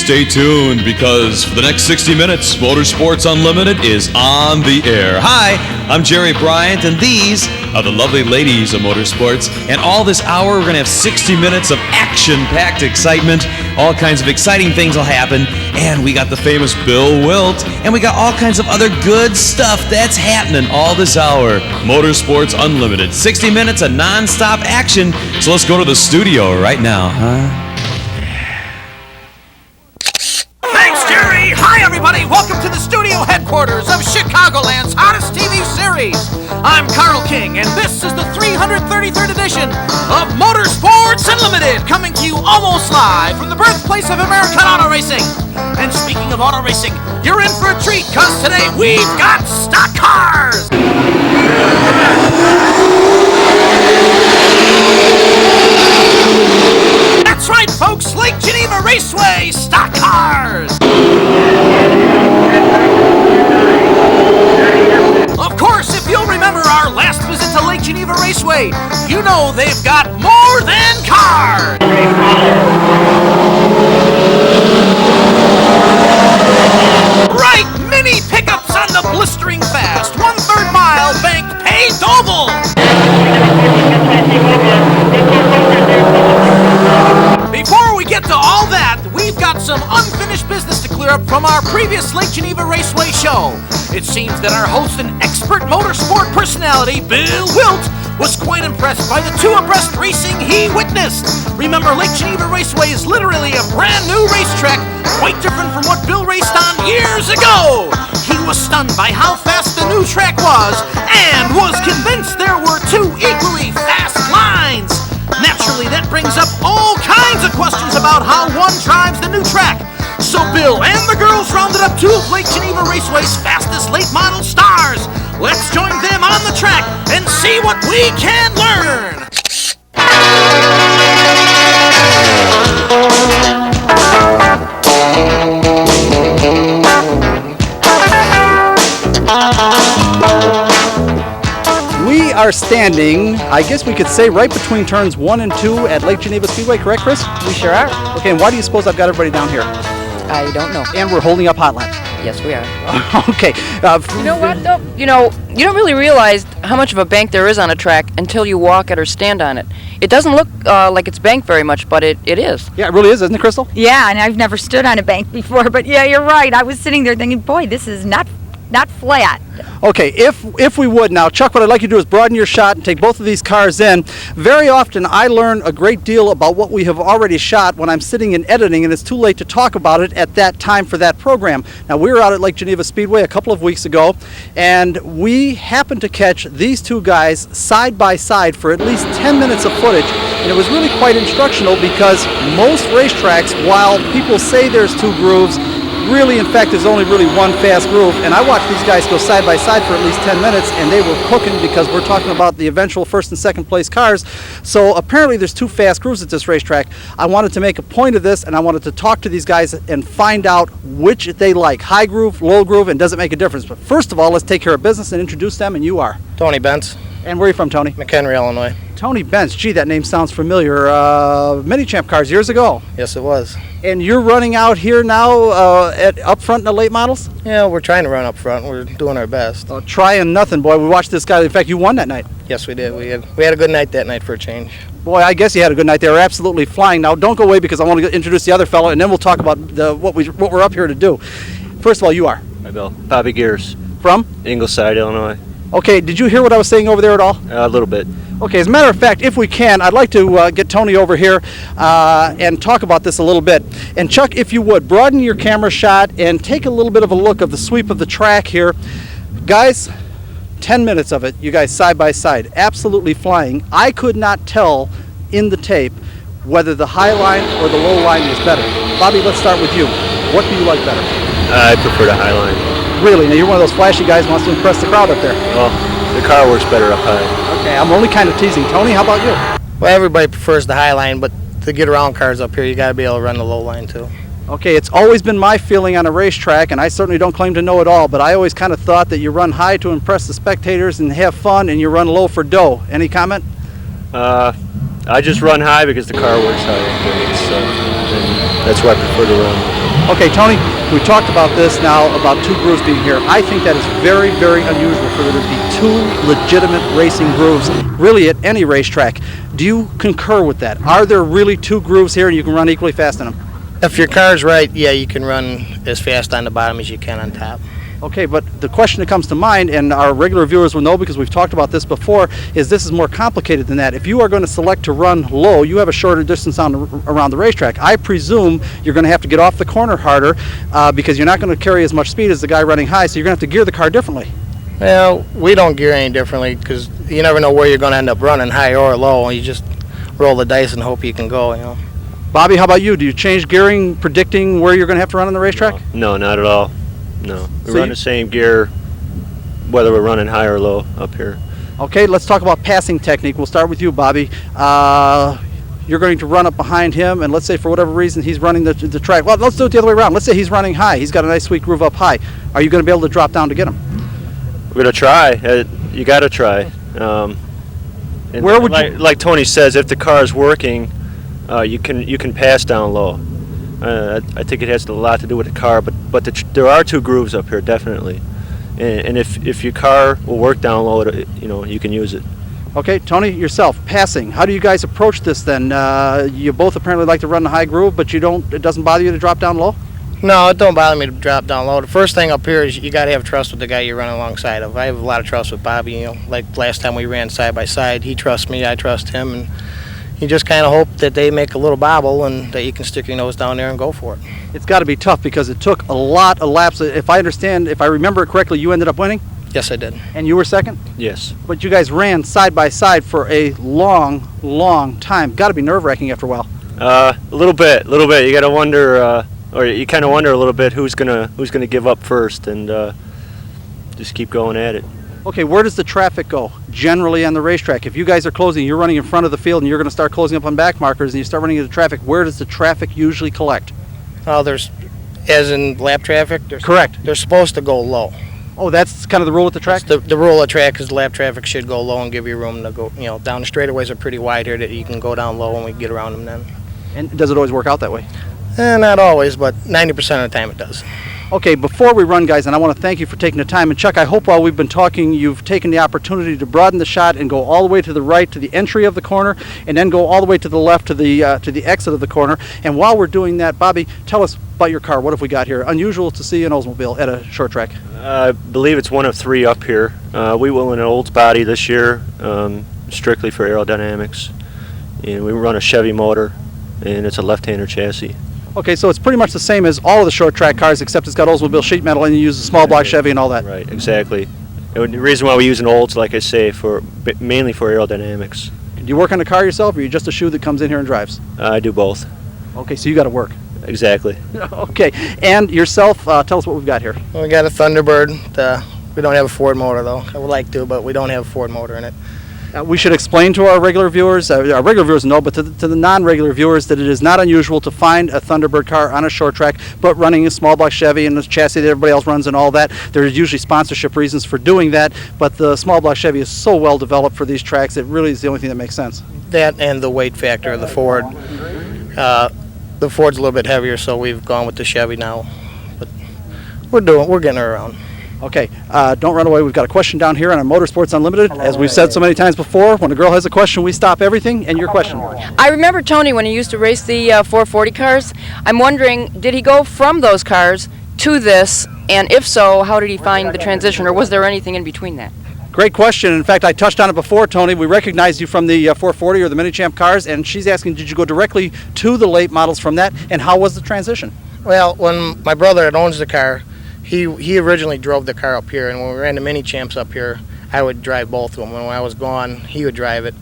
stay tuned because for the next 60 minutes, Motorsports Unlimited is on the air. Hi, I'm Jerry Bryant, and these are the lovely ladies of motorsports. And all this hour, we're going to have 60 minutes of action-packed excitement. All kinds of exciting things will happen. And we got the famous Bill Wildt, and we got all kinds of other good stuff that's happening all this hour. Motorsports Unlimited, 60 minutes of non-stop action. So let's go to the studio right now, huh? Hi, everybody! Welcome to the studio headquarters of Chicagoland's hottest TV series. I'm Carl King, and this is the 333rd edition of Motorsports Unlimited, coming to you almost live from the birthplace of American auto racing. And speaking of auto racing, you're in for a treat, because today we've got stock cars! That's right, folks! Lake Geneva Raceway stock cars! Of course, if you'll remember our last visit to Lake Geneva Raceway, you know they've got more than cars! Right, mini pickups on the blistering fast, 1/3 mile banked paved oval! Before we get to all that, we've got some unfinished business to clear up from our previous Lake Geneva Raceway show. It seems that our host and expert motorsport personality, Bill Wildt, was quite impressed by the two abreast racing he witnessed. Remember, Lake Geneva Raceway is literally a brand new racetrack, quite different from what Bill raced on years ago. He was stunned by how fast the new track was and was convinced there were two equally fast lines. Naturally, that brings up all kinds of questions about how one drives the new track. So Bill and the girls rounded up two of Lake Geneva Raceway's fastest late model stars. Let's join them on the track and see what we can learn. We are standing, I guess we could say, right between turns 1 and 2 at Lake Geneva Speedway, correct, Chris? We sure are. Okay, and why do you suppose I've got everybody down here? I don't know. And we're holding up hot laps. Yes, we are. Okay. You know what, though? You don't really realize how much of a bank there is on a track until you walk it or stand on it. It doesn't look like it's banked very much, but it is. Yeah, it really is, isn't it, Crystal? Yeah, and I've never stood on a bank before, but yeah, you're right. I was sitting there thinking, boy, this is not flat. Okay, if we would now, Chuck, what I'd like you to do is broaden your shot and take both of these cars in. Very often I learn a great deal about what we have already shot when I'm sitting and editing, and it's too late to talk about it at that time for that program. Now, we were out at Lake Geneva Speedway a couple of weeks ago, and we happened to catch these two guys side by side for at least 10 minutes of footage, and it was really quite instructional because most racetracks, while people say there's two grooves, really, in fact, there's only really one fast groove, and I watched these guys go side by side for at least 10 minutes, and they were cooking because we're talking about the eventual first and second place cars. So apparently there's two fast grooves at this racetrack. I wanted to make a point of this, and I wanted to talk to these guys and find out which they like, high groove, low groove, and does it make a difference. But first of all, let's take care of business and introduce them, and you are? Tony Bentz. And where are you from, Tony? McHenry, Illinois. Tony Bentz, gee, that name sounds familiar. Mini Champ cars years ago. Yes, it was. And you're running out here now up front in the late models? Yeah, we're trying to run up front. We're doing our best. Trying nothing, boy. We watched this guy. In fact, you won that night. Yes, we did. We had a good night that night for a change. Boy, I guess you had a good night. They were absolutely flying. Now, don't go away because I want to introduce the other fellow, and then we'll talk about what we're up here to do. First of all, you are? Hi, Bill. Bobby Gears. From? Ingleside, Illinois. Okay, did you hear what I was saying over there at all? A little bit. Okay, as a matter of fact, if we can, I'd like to get Tony over here and talk about this a little bit. And Chuck, if you would, broaden your camera shot and take a little bit of a look of the sweep of the track here. Guys, 10 minutes of it, you guys side by side, absolutely flying. I could not tell in the tape whether the high line or the low line was better. Bobby, let's start with you. What do you like better? I prefer the high line. Really? Now, you're one of those flashy guys who wants to impress the crowd up there. Well, the car works better up high. Okay, I'm only kind of teasing. Tony, how about you? Well, everybody prefers the high line, but to get around cars up here, you got to be able to run the low line, too. Okay, it's always been my feeling on a racetrack, and I certainly don't claim to know it all, but I always kind of thought that you run high to impress the spectators and have fun, and you run low for dough. Any comment? I just run high because the car works high. So that's why I prefer to run. Okay, Tony, we talked about this now, about two grooves being here. I think that is very, very unusual for there to be two legitimate racing grooves, really at any racetrack. Do you concur with that? Are there really two grooves here and you can run equally fast in them? If your car's right, yeah, you can run as fast on the bottom as you can on top. Okay, but the question that comes to mind, and our regular viewers will know because we've talked about this before, is this is more complicated than that. If you are going to select to run low, you have a shorter distance around the racetrack. I presume you're going to have to get off the corner harder because you're not going to carry as much speed as the guy running high, so you're going to have to gear the car differently. Well, we don't gear any differently because you never know where you're going to end up running, high or low. You just roll the dice and hope you can go, you know. Bobby, how about you? Do you change gearing, predicting where you're going to have to run on the racetrack? No, not at all. No. We So run the same gear whether we're running high or low up here. Okay, let's talk about passing technique. We'll start with you, Bobby. You're going to run up behind him, and let's say for whatever reason he's running the track. Well, let's do it the other way around. Let's say he's running high. He's got a nice sweet groove up high. Are you going to be able to drop down to get him? We're going to try. You got to try. And Where would like Tony says, if the car is working, you can pass down low. I think it has a lot to do with the car, but there are two grooves up here, definitely. And if your car will work down low, you can use it. Okay, Tony, yourself, passing. How do you guys approach this then? You both apparently like to run the high groove, but it doesn't bother you to drop down low? No, it don't bother me to drop down low. The first thing up here is you got to have trust with the guy you're running alongside of. I have a lot of trust with Bobby. You know, like last time we ran side by side, he trusts me, I trust him, and you just kind of hope that they make a little bobble and that you can stick your nose down there and go for it. It's got to be tough because it took a lot of laps. If I remember it correctly, you ended up winning? Yes, I did. And you were second? Yes. But you guys ran side by side for a long, long time. Got to be nerve-wracking after a while. A little bit. You got to wonder, or you kind of wonder a little bit who's gonna give up first, and just keep going at it. Okay, where does the traffic go generally on the racetrack? If you guys are closing, you're running in front of the field, and you're going to start closing up on back markers, and you start running into traffic, where does the traffic usually collect? Oh, as in lap traffic? Correct. They're supposed to go low. Oh, that's kind of the rule at the track? The rule of track is lap traffic should go low and give you room to go, down the straightaways are pretty wide here that you can go down low and we can get around them then. And does it always work out that way? Not always, but 90% of the time it does. Okay, before we run, guys, and I want to thank you for taking the time. And Chuck, I hope while we've been talking, you've taken the opportunity to broaden the shot and go all the way to the right to the entry of the corner, and then go all the way to the left to the exit of the corner. And while we're doing that, Bobby, tell us about your car. What have we got here? Unusual to see an Oldsmobile at a short track. I believe it's one of three up here. We went in an Olds body this year, strictly for aerodynamics, and we run a Chevy motor, and it's a left-hander chassis. Okay, so it's pretty much the same as all of the short track cars, except it's got Oldsmobile sheet metal and you use a small block Chevy and all that. Right, exactly. And the reason why we use an Olds, like I say, mainly for aerodynamics. Do you work on the car yourself, or are you just a shoe that comes in here and drives? I do both. Okay, so you got to work. Exactly. Okay, and yourself, tell us what we've got here. We got a Thunderbird. We don't have a Ford motor, though. I would like to, but we don't have a Ford motor in it. We should explain to our regular viewers, our regular viewers know, but to the non-regular viewers, that it is not unusual to find a Thunderbird car on a short track, but running a small block Chevy and the chassis that everybody else runs and all that. There's usually sponsorship reasons for doing that, but the small block Chevy is so well developed for these tracks, it really is the only thing that makes sense. That and the weight factor of the Ford. The Ford's a little bit heavier, so we've gone with the Chevy now. But we're getting her around. Okay, don't run away. We've got a question down here on our Motorsports Unlimited. As we've said so many times before, when a girl has a question, we stop everything, and your question. I remember Tony when he used to race the 440 cars. I'm wondering, did he go from those cars to this, and if so, how did he find the transition, or was there anything in between that? Great question. In fact, I touched on it before, Tony. We recognized you from the 440 or the Mini Champ cars, and she's asking, did you go directly to the late models from that, and how was the transition? Well, when my brother that owns the car, he originally drove the car up here, and when we ran the Mini Champs up here, I would drive both of them. When I was gone, he would drive it.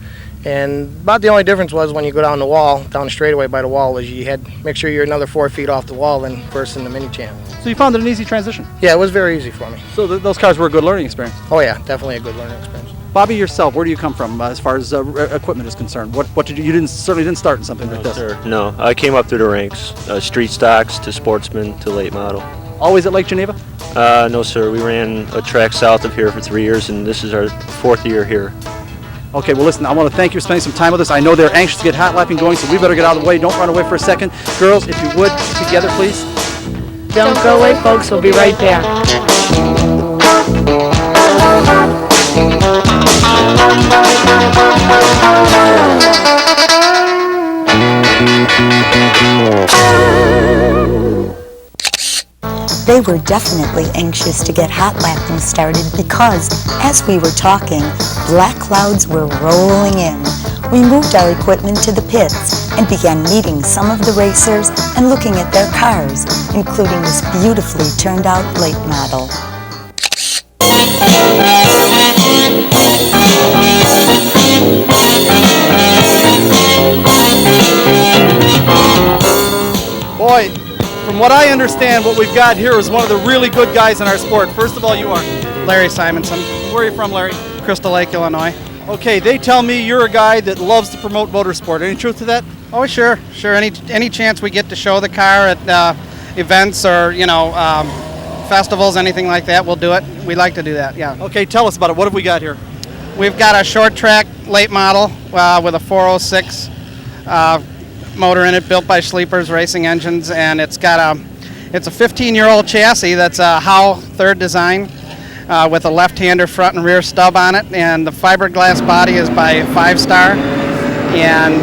And about the only difference was when you go down the straightaway by the wall, was you had to make sure you're another 4 feet off the wall than first in the Mini Champ. So you found it an easy transition? Yeah, it was very easy for me. So those cars were a good learning experience? Oh yeah, definitely a good learning experience. Bobby, yourself, where do you come from as far as equipment is concerned? What did you certainly didn't start in something like this? Sir. No, I came up through the ranks, street stocks to sportsman to late model. Always at Lake Geneva? No, sir. We ran a track south of here for 3 years, and this is our 4th year here. Okay, well, listen, I want to thank you for spending some time with us. I know they're anxious to get hot lapping going, so we better get out of the way. Don't run away for a second. Girls, if you would, together, please. Don't go away, folks. We'll be right back. They were definitely anxious to get hot lapping started because, as we were talking, black clouds were rolling in. We moved our equipment to the pits and began meeting some of the racers and looking at their cars, including this beautifully turned out late model. Boy, from what I understand, what we've got here is one of the really good guys in our sport. First of all, you are Larry Simonson, Where are you from, Larry? Crystal Lake, Illinois. Okay, they tell me you're a guy that loves to promote motorsport. Any truth to that? Oh, sure. Any chance we get to show the car at events or festivals, anything like that, we'll do it. We like to do that. Yeah. Okay, tell us about it. What have we got here? We've got a short track late model with a 406 motor in it, built by Sleepers Racing Engines, and it's a 15-year-old chassis that's a Howe third design with a left-hander front and rear stub on it, and the fiberglass body is by 5-Star. And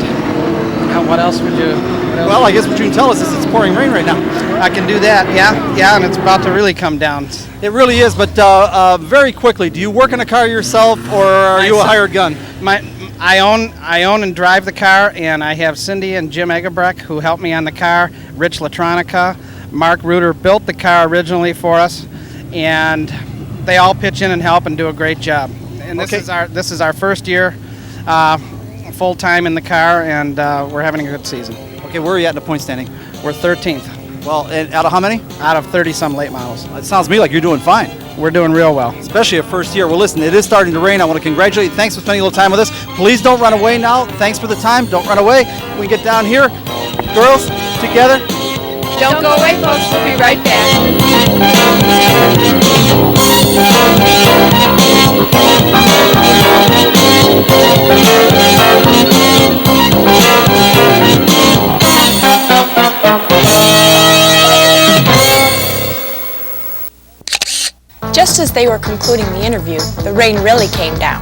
what else would you? Well, I guess what you can tell us is it's pouring rain right now. I can do that. Yeah, and it's about to really come down. It really is, but very quickly, do you work in a car yourself, or are you a hired gun? I own and drive the car, and I have Cindy and Jim Egebrecht who help me on the car. Rich Latronica, Mark Reuter built the car originally for us, and they all pitch in and help and do a great job. And this is our first year full time in the car, and we're having a good season. Okay, where are you at in the point standing? We're 13th. Well, and out of how many? Out of 30-some late models. It sounds to me like you're doing fine. We're doing real well. Especially a first year. Well, listen, it is starting to rain. I want to congratulate you. Thanks for spending a little time with us. Please don't run away now. Thanks for the time. Don't run away. We get down here. Girls, together. Don't go away, folks. We'll be right back. Just as they were concluding the interview, the rain really came down.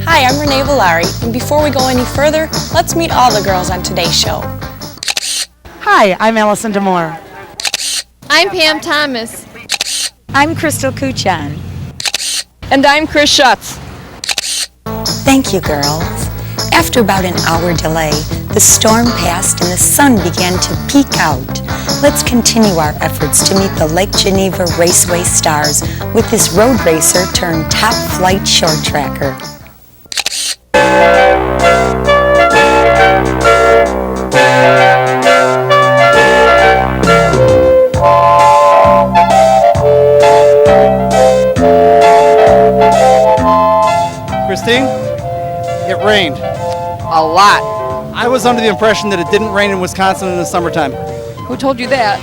Hi, I'm Renee Villari, and before we go any further, let's meet all the girls on today's show. Hi, I'm Allison Demore. I'm Pam Thomas. I'm Crystal Kuchan. And I'm Chris Schutz. Thank you, girls. After about an hour delay, the storm passed and the sun began to peek out. Let's continue our efforts to meet the Lake Geneva Raceway stars with this road racer turned top flight short tracker. Christine, it rained. A lot. I was under the impression that it didn't rain in Wisconsin in the summertime. Who told you that?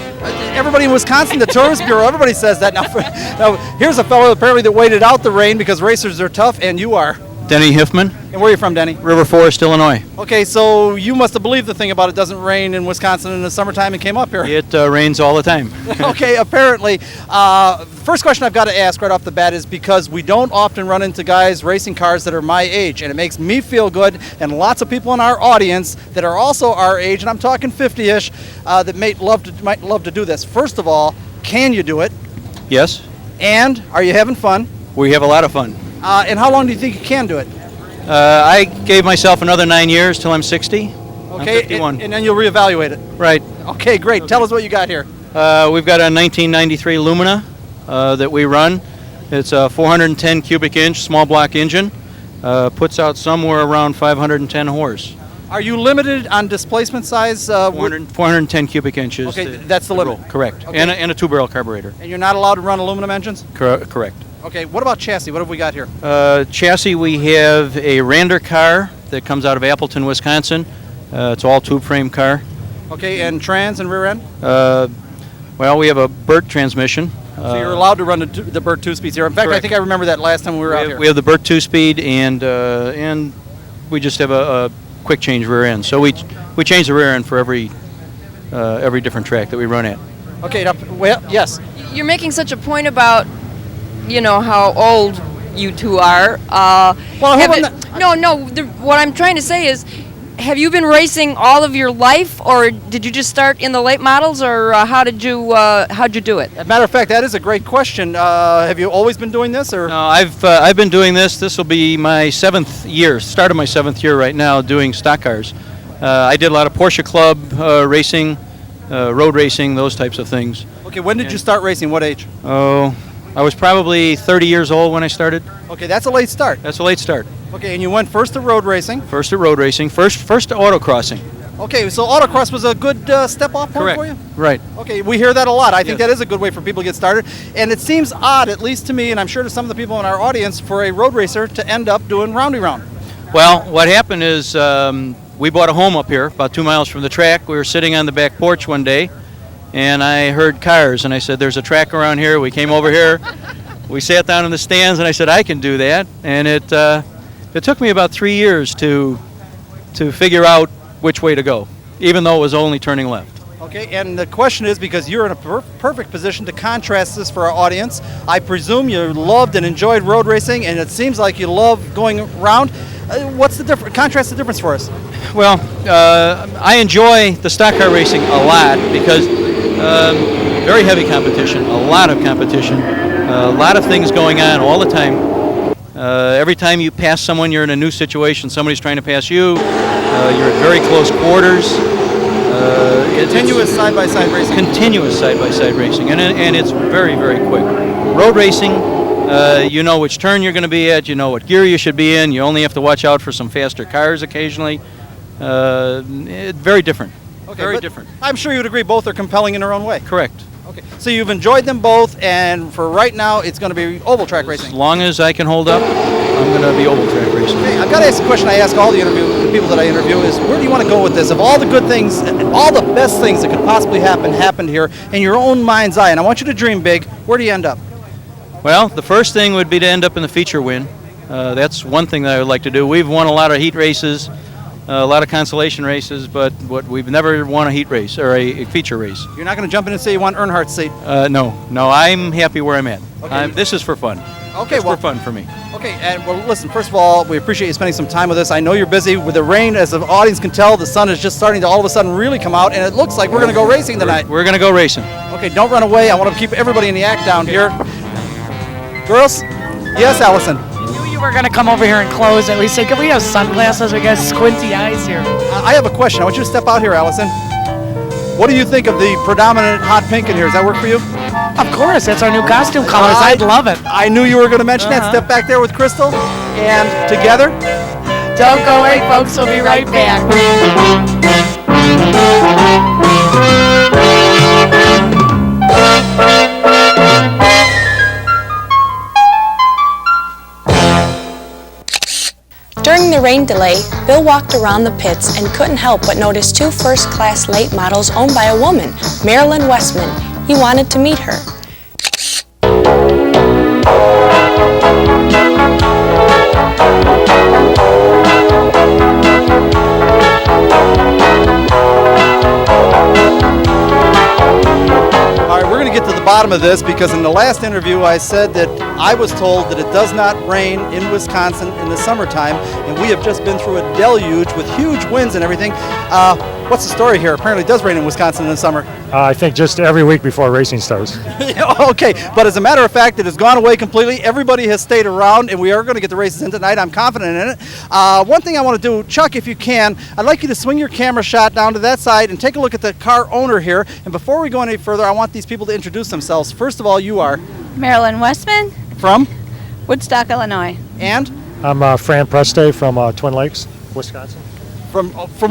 Everybody in Wisconsin, the Tourist Bureau, everybody says that. Now, here's a fellow apparently that waited out the rain because racers are tough, and you are. Denny Hiffman. And where are you from, Denny? River Forest, Illinois. Okay, so you must have believed the thing about it doesn't rain in Wisconsin in the summertime and came up here. It rains all the time. Okay, apparently. First question I've got to ask right off the bat is because we don't often run into guys racing cars that are my age, and it makes me feel good, and lots of people in our audience that are also our age, and I'm talking 50-ish, that might love to do this. First of all, can you do it? Yes. And are you having fun? We have a lot of fun. And how long do you think you can do it? I gave myself another 9 years till I'm 60. Okay, I'm 51. and then you'll reevaluate it. Right. Okay, great. Okay. Tell us what you got here. We've got a 1993 Lumina that we run. It's a 410 cubic inch small block engine. Puts out somewhere around 510 horse. Are you limited on displacement size? 410 cubic inches. Okay, that's the limit. Correct. Okay. And a two-barrel carburetor. And you're not allowed to run aluminum engines? Correct. Okay, what about chassis? What have we got here? Chassis, we have a Rander car that comes out of Appleton, Wisconsin. It's all tube frame car. Okay, and trans and rear end? Well, we have a Burt transmission. So you're allowed to run the Burt 2-speeds here. In fact, correct. I think I remember that last time we were out here. We have the Burt 2-speed, and we just have a quick change rear end. So we change the rear end for every different track that we run at. Okay, now, well, yes. You're making such a point about, how old you two are. What I'm trying to say is, have you been racing all of your life, or did you just start in the late models, or how'd you do it? As a matter of fact, that is a great question. Have you always been doing this, or? No, I've been doing this. This will be my 7th year. Started my 7th year right now doing stock cars. I did a lot of Porsche Club racing, road racing, those types of things. Okay, when did you start racing? What age? Oh, I was probably 30 years old when I started. Okay, that's a late start. That's a late start. Okay, and you went first to road racing? First to road racing, first to autocrossing. Okay, so autocross was a good step-off point for you? Right. Okay, we hear that a lot. I think that is a good way for people to get started. And it seems odd, at least to me, and I'm sure to some of the people in our audience, for a road racer to end up doing roundy round. Well, what happened is we bought a home up here, about 2 miles from the track. We were sitting on the back porch one day, and I heard cars, and I said, there's a track around here. We came over here. We sat down in the stands, and I said, I can do that. And it took me about 3 years to figure out which way to go, even though it was only turning left. Okay, and the question is, because you're in a perfect position to contrast this for our audience, I presume you loved and enjoyed road racing, and it seems like you love going around. What's the difference? Contrast the difference for us. Well, I enjoy the stock car racing a lot because very heavy competition, a lot of competition, a lot of things going on all the time. Every time you pass someone, you're in a new situation. Somebody's trying to pass you. You're at very close quarters. Continuous side-by-side racing. Continuous side-by-side racing, and it's very, very quick. Road racing, you know which turn you're going to be at. You know what gear you should be in. You only have to watch out for some faster cars occasionally. Very different. Okay, very different. I'm sure you would agree both are compelling in their own way. Correct. Okay, so you've enjoyed them both, and for right now, it's going to be oval track racing. As long as I can hold up, I'm going to be oval track racing. Okay, I've got to ask a question I ask all the people that I interview is, where do you want to go with this? If all the good things, all the best things that could possibly happened here in your own mind's eye, and I want you to dream big, where do you end up? Well, the first thing would be to end up in the feature win. That's one thing that I would like to do. We've won a lot of heat races, a lot of consolation races, but we've never won a heat race or a feature race. You're not going to jump in and say you want Earnhardt's seat? No, I'm happy where I'm at. Okay. This is for fun. Okay, for fun for me. Okay, and well, listen, first of all, we appreciate you spending some time with us. I know you're busy with the rain. As the audience can tell, the sun is just starting to all of a sudden really come out, and it looks like we're going to go racing tonight. We're going to go racing. Okay, don't run away. I want to keep everybody in the act down here. Girls? Yes, Allison? You were going to come over here and close it. We said, can we have sunglasses? We got squinty eyes here. I have a question. I want you to step out here, Allison. What do you think of the predominant hot pink in here? Does that work for you? Of course, that's our new costume colors. I'd love it. I knew you were going to mention that. Step back there with Crystal. And together. Don't go away, folks. We'll be right back. During the rain delay, Bill walked around the pits and couldn't help but notice two first-class late models owned by a woman, Marilyn Westman. He wanted to meet her. All right, we're going to get to the bottom of this because in the last interview I said that I was told that it does not rain in Wisconsin in the summertime, and we have just been through a deluge with huge winds and everything. What's the story here? Apparently it does rain in Wisconsin in the summer. I think just every week before racing starts. Okay, but as a matter of fact, it has gone away completely. Everybody has stayed around, and we are going to get the races in tonight. I'm confident in it. One thing I want to do, Chuck, if you can, I'd like you to swing your camera shot down to that side and take a look at the car owner here. And before we go any further, I want these people to introduce themselves. First of all, you are? Marilyn Westman. From? Woodstock, Illinois. And? I'm Fran Preste from Twin Lakes, Wisconsin.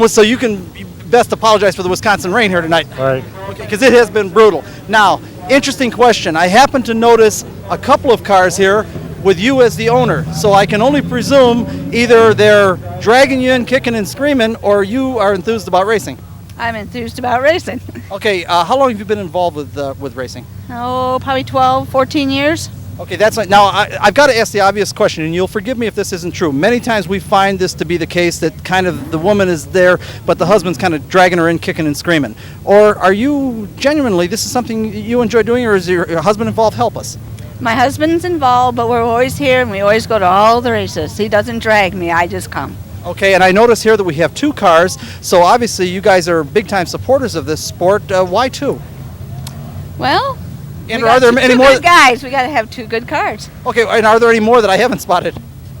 So you can best apologize for the Wisconsin rain here tonight. All right. Okay, because it has been brutal. Now, interesting question. I happen to notice a couple of cars here with you as the owner, so I can only presume either they're dragging you in, kicking and screaming, or you are enthused about racing. I'm enthused about racing. Okay, how long have you been involved with racing? Oh, probably 12, 14 years. Okay, that's right. Now, I've got to ask the obvious question, and you'll forgive me if this isn't true. Many times we find this to be the case that kind of the woman is there, but the husband's kind of dragging her in, kicking and screaming. Or are you genuinely, this is something you enjoy doing, or is your husband involved? Help us. My husband's involved, but we're always here and we always go to all the races. He doesn't drag me, I just come. Okay, and I notice here that we have 2 cars, so obviously you guys are big-time supporters of this sport. Why 2? Well, and we are got there two any more? good guys. We got to have 2 good cars. Okay, and are there any more that I haven't spotted?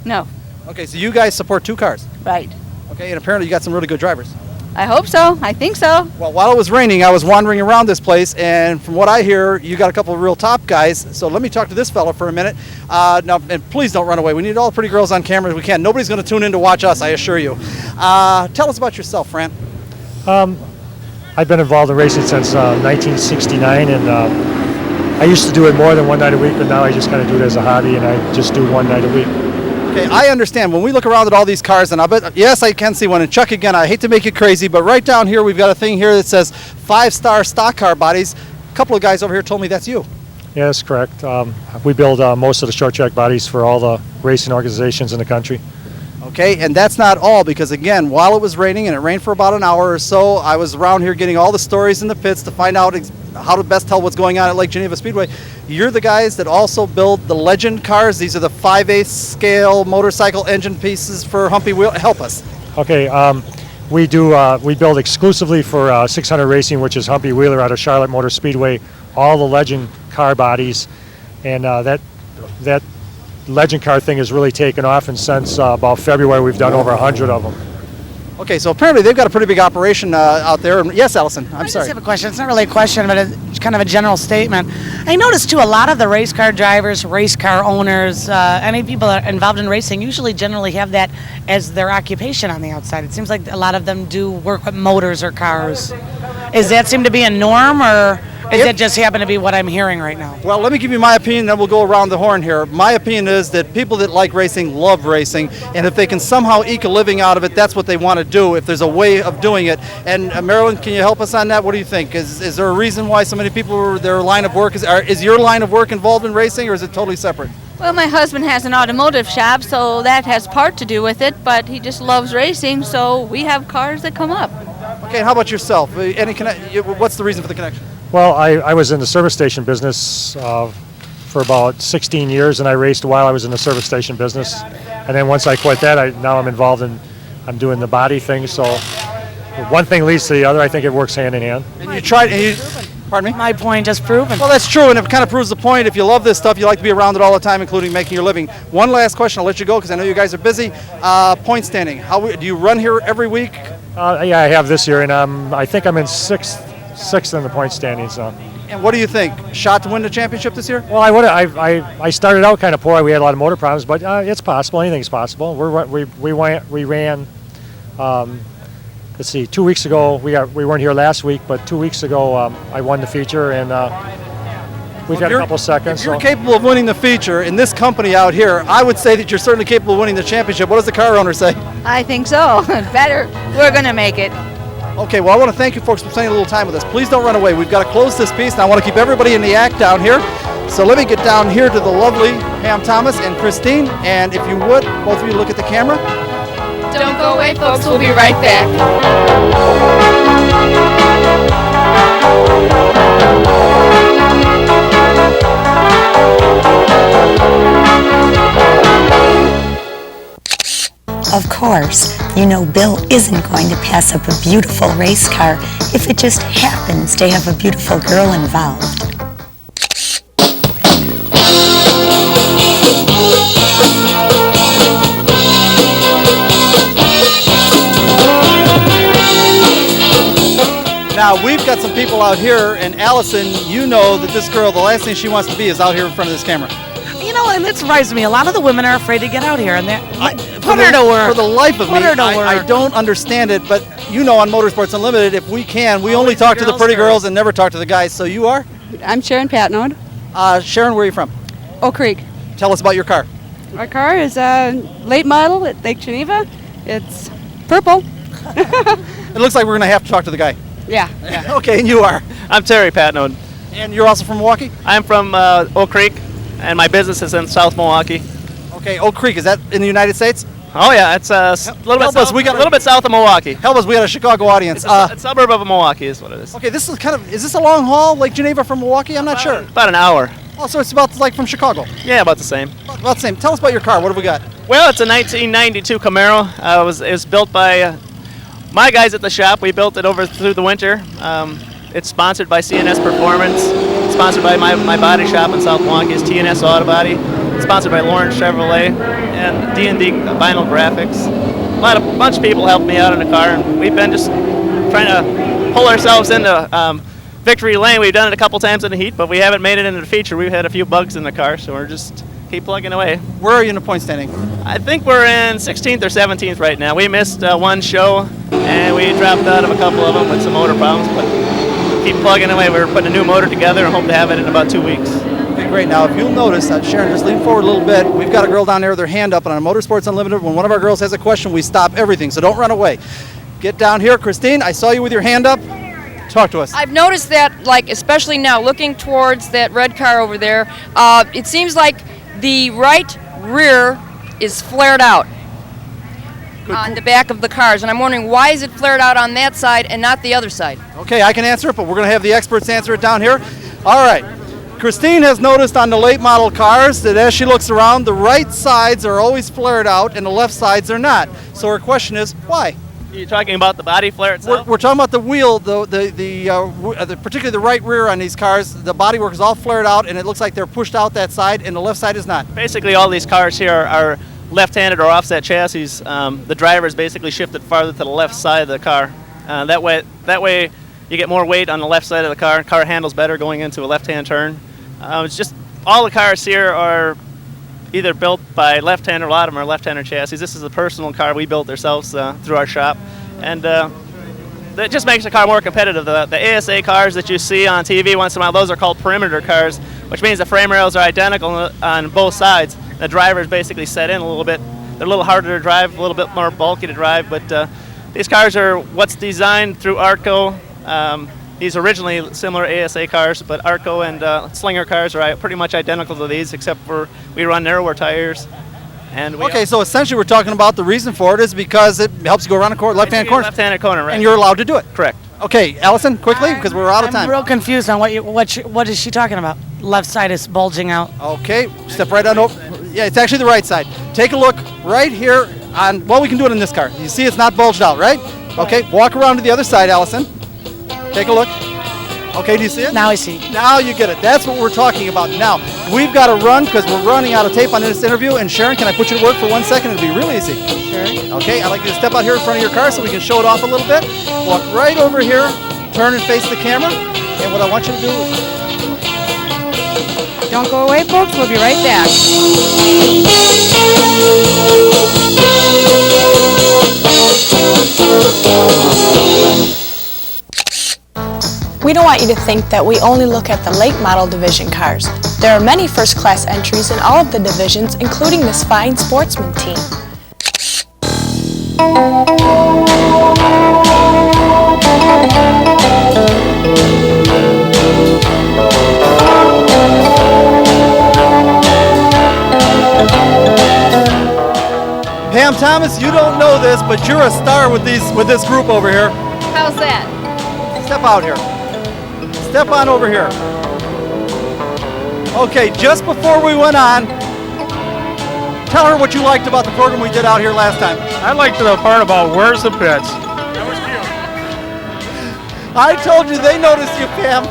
No. Okay, so you guys support 2 cars. Right. Okay, and apparently you got some really good drivers. I hope so. I think so. Well, while it was raining, I was wandering around this place, and from what I hear, you got a couple of real top guys. So let me talk to this fella for a minute. Now, and please don't run away. We need all the pretty girls on camera as we can. Nobody's going to tune in to watch us, I assure you. Tell us about yourself, Fran. I've been involved in racing since 1969, and I used to do it more than one night a week, but now I just kind of do it as a hobby, and I just do one night a week. Okay, I understand. When we look around at all these cars, and I bet, yes, I can see one. And Chuck, again, I hate to make it crazy, but right down here, we've got a thing here that says 5-star stock car bodies. A couple of guys over here told me that's you. Yeah, that's correct. We build most of the short track bodies for all the racing organizations in the country. Okay, and that's not all, because again, while it was raining, and it rained for about an hour or so, I was around here getting all the stories in the pits to find out how to best tell what's going on at Lake Geneva Speedway. You're the guys that also build the Legend cars. These are the 5/8 scale motorcycle engine pieces for Humpy Wheel. Help us. Okay, we build exclusively for 600 Racing, which is Humpy Wheeler out of Charlotte Motor Speedway, all the Legend car bodies, and that Legend car thing has really taken off, and since about February we've done over 100 of them. Okay, so apparently they've got a pretty big operation out there. Yes, Allison, I'm I sorry. just have a question. It's not really a question, but it's kind of a general statement. I noticed, too, a lot of the race car drivers, race car owners, any people that are involved in racing usually generally have that as their occupation on the outside. It seems like a lot of them do work with motors or cars. Does that seem to be a norm, or does that just happen to be what I'm hearing right now? Well, let me give you my opinion, then we'll go around the horn here. My opinion is that people that like racing love racing, and if they can somehow eke a living out of it, that's what they want to do, if there's a way of doing it. And Marilyn, can you help us on that? What do you think? Is there a reason why so many people, their line of work, is your line of work involved in racing, or is it totally separate? Well, my husband has an automotive shop, so that has part to do with it, but he just loves racing, so we have cars that come up. Okay, and how about yourself? What's the reason for the connection? Well, I was in the service station business for about 16 years, and I raced while I was in the service station business. And then once I quit that, now I'm involved in, I'm doing the body thing. So one thing leads to the other. I think it works hand in hand. And you tried, pardon me? My point just proven. Well, that's true, and it kind of proves the point. If you love this stuff, you like to be around it all the time, including making your living. One last question, I'll let you go because I know you guys are busy. Point standing. Do you run here every week? Yeah, I have this year, and I think I'm in sixth in the point standings. And what do you think? Shot to win the championship this year? Well, I started out kind of poor. We had a lot of motor problems, but it's possible. Anything's possible. We ran. Let's see. 2 weeks ago, we weren't here last week, but 2 weeks ago I won the feature, and we've had a couple seconds. If you're capable of winning the feature in this company out here, I would say that you're certainly capable of winning the championship. What does the car owner say? I think so. Better. We're going to make it. Okay, well, I want to thank you folks for spending a little time with us. Please don't run away. We've got to close this piece, and I want to keep everybody in the act down here. So let me get down here to the lovely Pam Thomas and Christine, and if you would, both of you look at the camera. Don't go away, folks. We'll be right back. Of course, you know Bill isn't going to pass up a beautiful race car if it just happens to have a beautiful girl involved. Now, we've got some people out here, and Allison, you know that this girl, the last thing she wants to be is out here in front of this camera. You know, and it surprises me. A lot of the women are afraid to get out here, and put her to work. For the life of me, Put her to work. I don't understand it, but you know on Motorsports Unlimited, if we can, we only talk to the pretty girls and never talk to the guys. So you are? I'm Sharon Patnode. Sharon, where are you from? Oak Creek. Tell us about your car. Our car is a late model at Lake Geneva. It's purple. It looks like we're going to have to talk to the guy. Yeah. Okay, and you are? I'm Terry Patnode. And you're also from Milwaukee? I'm from Oak Creek. and my business is in South Milwaukee. Okay, Oak Creek, is that in the United States? Oh yeah, it's a little bit south. We got a little bit south of Milwaukee. Help us, we got a Chicago audience. It's a suburb of Milwaukee is what it is. Okay, this is is this a long haul, Lake Geneva from Milwaukee? I'm not sure. About an hour. Oh, so it's about like from Chicago. Yeah, about the same. About the same. Tell us about your car. What have we got? Well, it's a 1992 Camaro. It was built by my guys at the shop. We built it over through the winter. It's sponsored by CNS Performance. Sponsored by my body shop in South Milwaukee. It's TNS Auto Body. Sponsored by Lawrence Chevrolet and D&D Vinyl Graphics. A bunch of people helped me out in the car, and we've been just trying to pull ourselves into victory lane. We've done it a couple times in the heat, but we haven't made it into the feature. We've had a few bugs in the car, so we're just keep plugging away. Where are you in the point standing? I think we're in 16th or 17th right now. We missed one show, and we dropped out of a couple of them with some motor problems, but keep plugging away. We're putting a new motor together and hope to have it in about 2 weeks. Okay, great. Now, if you'll notice, Sharon, just lean forward a little bit. We've got a girl down there with her hand up, and on Motorsports Unlimited, when one of our girls has a question, we stop everything, so don't run away. Get down here. Christine, I saw you with your hand up. Talk to us. I've noticed that, like, especially now, looking towards that red car over there, it seems like the right rear is flared out on the back of the cars, and I'm wondering why is it flared out on that side and not the other side? Okay, I can answer it, but we're going to have the experts answer it down here. All right. Christine has noticed on the late model cars that as she looks around, the right sides are always flared out and the left sides are not. So her question is, why? You're talking about the body flare itself? We're talking about the wheel, particularly the right rear on these cars. The bodywork is all flared out, and it looks like they're pushed out that side, and the left side is not. Basically, all these cars here are left-handed or offset chassis. The driver is basically shifted farther to the left side of the car. That way, you get more weight on the left side of the car. Car handles better going into a left-hand turn. It's just all the cars here are either built by left-hander, a lot of them are left-hander chassis. This is a personal car we built ourselves through our shop, and that just makes the car more competitive. The ASA cars that you see on TV once in a while, those are called perimeter cars, which means the frame rails are identical on both sides. The driver's basically set in a little bit. They're a little harder to drive, a little bit more bulky to drive, but these cars are what's designed through ARTCO. These are originally similar ASA cars, but ARTCO and Slinger cars are pretty much identical to these, except for we run narrower tires. And okay, so essentially we're talking about the reason for it is because it helps you go around a left-hand corner. Left-handed corner, right. And you're allowed to do it. Correct. Okay, Allison, quickly, because we're out of time. I'm real confused on what is she talking about? Left side is bulging out. Okay, step right on over. Yeah, it's actually the right side. Take a look right here on, well, we can do it in this car. You see it's not bulged out, right? Okay, walk around to the other side, Allison. Take a look. Okay, do you see it? Now I see. Now you get it. That's what we're talking about. Now, we've got to run because we're running out of tape on this interview. And Sharon, can I put you to work for 1 second? It'll be real easy. Sure. Okay, I'd like you to step out here in front of your car so we can show it off a little bit. Walk right over here, turn and face the camera. And what I want you to do is... Don't go away, folks. We'll be right back. We don't want you to think that we only look at the late model division cars. There are many first-class entries in all of the divisions, including this fine sportsman team. Pam Thomas, you don't know this, but you're a star with this group over here. How's that? Step out here. Step on over here. Okay, just before we went on, tell her what you liked about the program we did out here last time. I liked the part about where's the pits. That was cute. I told you they noticed you, Pam.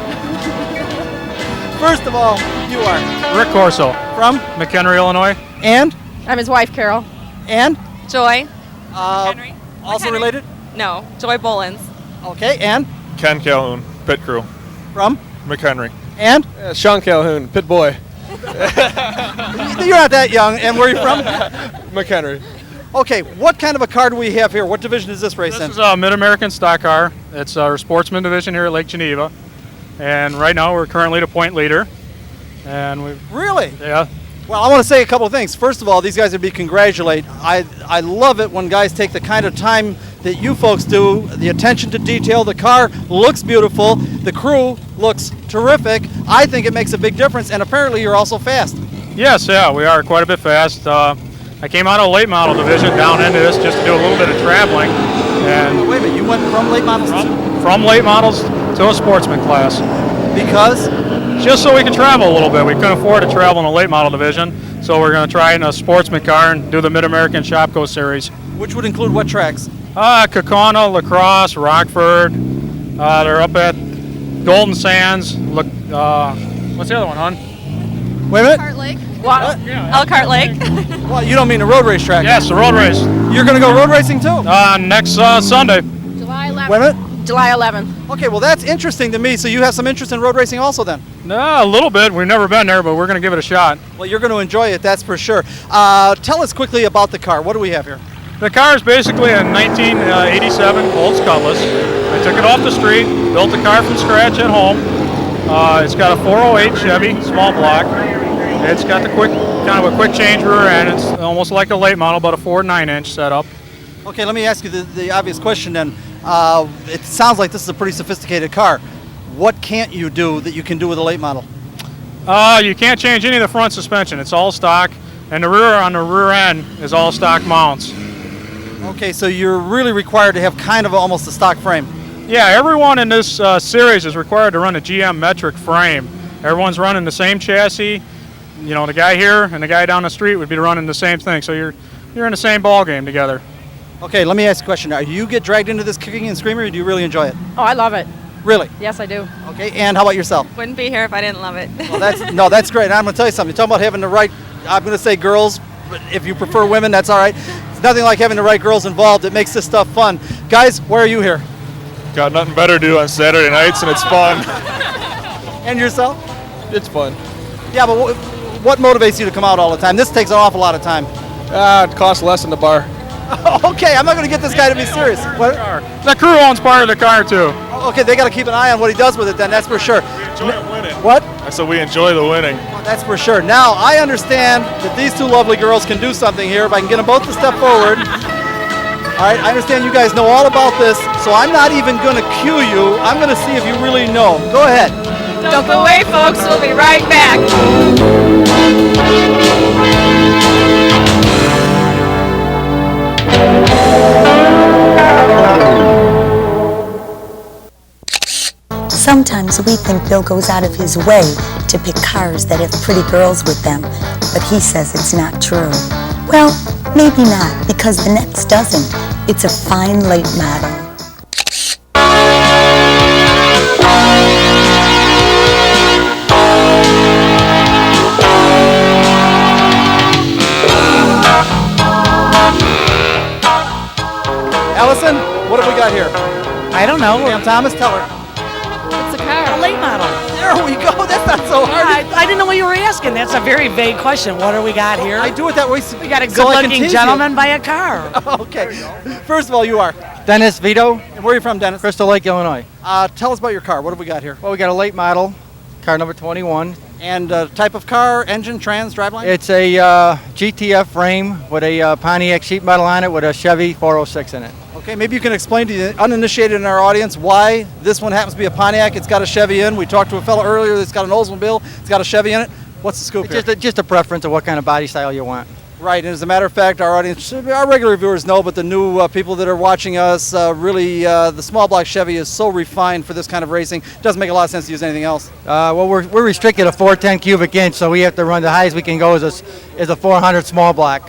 First of all, you are? Rick Corso. From? McHenry, Illinois. And? I'm his wife, Carol. And? Joy. Henry. Also related? No, Joy Bolins. Okay, and? Ken Calhoun, pit crew. From? McHenry. And? Sean Calhoun, pit boy. You're not that young. And where are you from? McHenry. Okay, what kind of a car do we have here? What division is this race in? This is a Mid-American stock car. It's our sportsman division here at Lake Geneva. And right now we're currently the point leader. And we Really? Yeah. Well, I want to say a couple of things. First of all, these guys would be congratulated. I love it when guys take the kind of time that you folks do, the attention to detail. The car looks beautiful. The crew looks terrific. I think it makes a big difference, and apparently you're also fast. Yes, yeah, we are quite a bit fast. I came out of the late model division down into this just to do a little bit of traveling. And wait a minute, you went from late models from late models to a sportsman class. Because? Just so we can travel a little bit. We couldn't afford to travel in a late model division, so we're going to try in a sportsman car and do the Mid-American Shopco Series. Which would include what tracks? Kaukauna, La Crosse, Rockford. They're up at Golden Sands. What's the other one, hon? Wait a minute. Elkhart Lake. What? Elkhart Lake. Well, you don't mean the road race track? Yes, the road race. You're going to go road racing too? Next Sunday. July 11th. Wait a minute. July 11th. Okay, well that's interesting to me. So you have some interest in road racing also then? No, a little bit. We've never been there, but we're going to give it a shot. Well, you're going to enjoy it, that's for sure. Tell us quickly about the car. What do we have here? The car is basically a 1987 Olds Cutlass. I took it off the street, built the car from scratch at home. It's got a 408 Chevy, small block. It's got the kind of a quick change rear end. It's almost like a late model, but a 4 9-inch setup. Okay, let me ask you the obvious question then. It sounds like this is a pretty sophisticated car. What can't you do that you can do with a late model? You can't change any of the front suspension. It's all stock, and the rear on the rear end is all stock mounts. Okay, so you're really required to have kind of almost a stock frame. Yeah, everyone in this series is required to run a GM metric frame. Everyone's running the same chassis. You know, the guy here and the guy down the street would be running the same thing. So you're in the same ball game together. Okay, let me ask you a question. Do you get dragged into this kicking and screaming, or do you really enjoy it? Oh, I love it. Really? Yes, I do. Okay, and how about yourself? Wouldn't be here if I didn't love it. Well, that's great. And I'm going to tell you something. You're talking about having the right, I'm going to say girls, but if you prefer women, that's all right. It's nothing like having the right girls involved. It makes this stuff fun. Guys, why are you here? Got nothing better to do on Saturday nights, and it's fun. And yourself? It's fun. Yeah, but what motivates you to come out all the time? This takes an awful lot of time. It costs less than the bar. Okay, I'm not going to get this guy to be serious. What? The crew owns part of the car, too. Okay, they got to keep an eye on what he does with it then, that's for sure. We enjoy winning. What? I said we enjoy the winning. That's for sure. Now, I understand that these two lovely girls can do something here. If I can get them both to step forward. All right, I understand you guys know all about this, so I'm not even going to cue you. I'm going to see if you really know. Go ahead. Don't go away, folks. We'll be right back. Sometimes we think Bill goes out of his way to pick cars that have pretty girls with them, but he says it's not true. Well, maybe not, because the next doesn't. It's a fine late model. Allison, what have we got here? I don't know. Ma'am Thomas, tell her. It's a car. A late model. There we go. That's not so hard. I didn't know what you were asking. That's a very vague question. What do we got here? I do it that way. We got a so I can good-looking tease gentleman by a car. Okay. First of all, you are. Dennis Vito, And where are you from, Dennis? Crystal Lake, Illinois. Tell us about your car. What have we got here? Well, we got a late model, car number 21. And type of car, engine, trans, driveline? It's a GTF frame with a Pontiac sheet metal on it with a Chevy 406 in it. Okay, maybe you can explain to the uninitiated in our audience why this one happens to be a Pontiac. It's got a Chevy in. We talked to a fellow earlier that's got an Oldsmobile. It's got a Chevy in it. What's the scoop here? Just a preference of what kind of body style you want. Right, and as a matter of fact, our audience, our regular viewers know, but the new people that are watching us, really, the small block Chevy is so refined for this kind of racing. It doesn't make a lot of sense to use anything else. Well, we're restricted to 410 cubic inch, so we have to run the highest we can go is a 400 small block.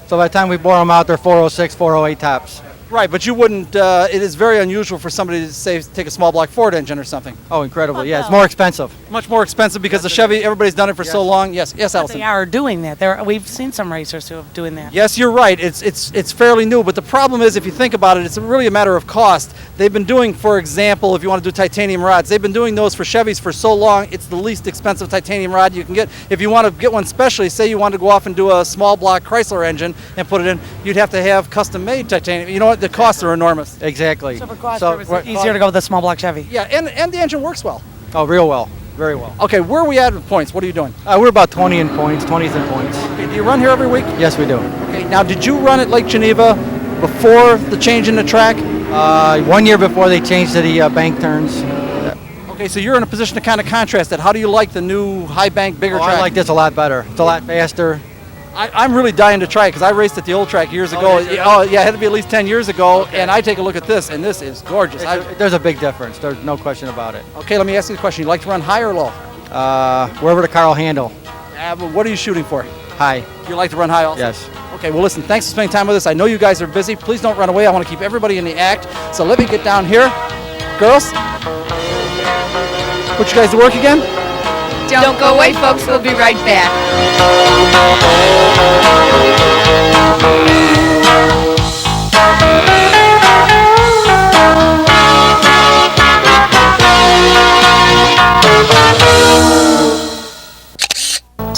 So by the time we bore them out, they're 406, 408 tops. Right, but you wouldn't, it is very unusual for somebody to say, take a small block Ford engine or something. Oh, incredibly, yeah. It's more expensive. Much more expensive because the Chevy, everybody's done it for so long. Yes, Allison. They are doing that. We've seen some racers who are doing that. Yes, you're right. It's fairly new, but the problem is, if you think about it, it's really a matter of cost. They've been doing, for example, if you want to do titanium rods, they've been doing those for Chevys for so long. It's the least expensive titanium rod you can get. If you want to get one specially, say you want to go off and do a small block Chrysler engine and put it in, you'd have to have custom-made titanium. You know what? The costs are enormous. Exactly. So for cost, it's easier to go with the small block Chevy. Yeah, and the engine works well. Oh, real well. Very well. Okay, where are we at with points? What are you doing? We're about 20 in points, 20th in points. Okay, do you run here every week? Yes, we do. Okay, now did you run at Lake Geneva before the change in the track? 1 year before they changed to the bank turns. Okay, Okay, so you're in a position to kind of contrast that. How do you like the new high bank, bigger track? I like this a lot better. It's a lot faster. I'm really dying to try it because I raced at the old track years ago. It had to be at least 10 years ago, and I take a look at this, and this is gorgeous. There's a big difference. There's no question about it. Okay, let me ask you a question. You like to run high or low? Wherever the car will handle. But what are you shooting for? High. You like to run high also? Yes. Okay, well listen, thanks for spending time with us. I know you guys are busy. Please don't run away. I want to keep everybody in the act. So let me get down here. Girls, put you guys to work again? Don't go away, folks. We'll be right back.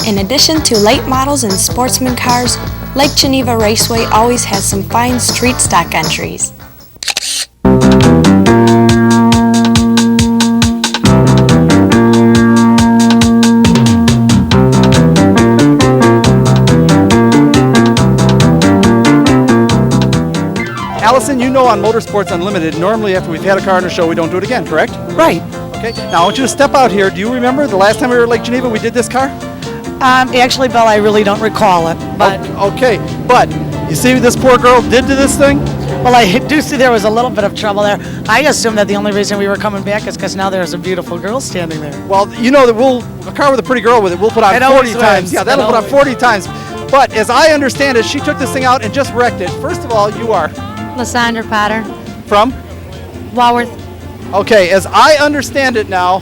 In addition to late models and sportsman cars, Lake Geneva Raceway always has some fine street stock entries. Allison, you know on Motorsports Unlimited, normally after we've had a car on the show, we don't do it again, correct? Right. Okay, now I want you to step out here. Do you remember the last time we were at Lake Geneva, we did this car? Actually, Bill, I really don't recall it. But okay, but you see what this poor girl did to this thing? Well, I do see there was a little bit of trouble there. I assume that the only reason we were coming back is because now there's a beautiful girl standing there. Well, you know that a car with a pretty girl with it, we'll put on 40 times. Yeah, that'll put on 40 times. But as I understand it, she took this thing out and just wrecked it. First of all, you are? Lysandra Potter. From? Walworth. Okay, as I understand it now,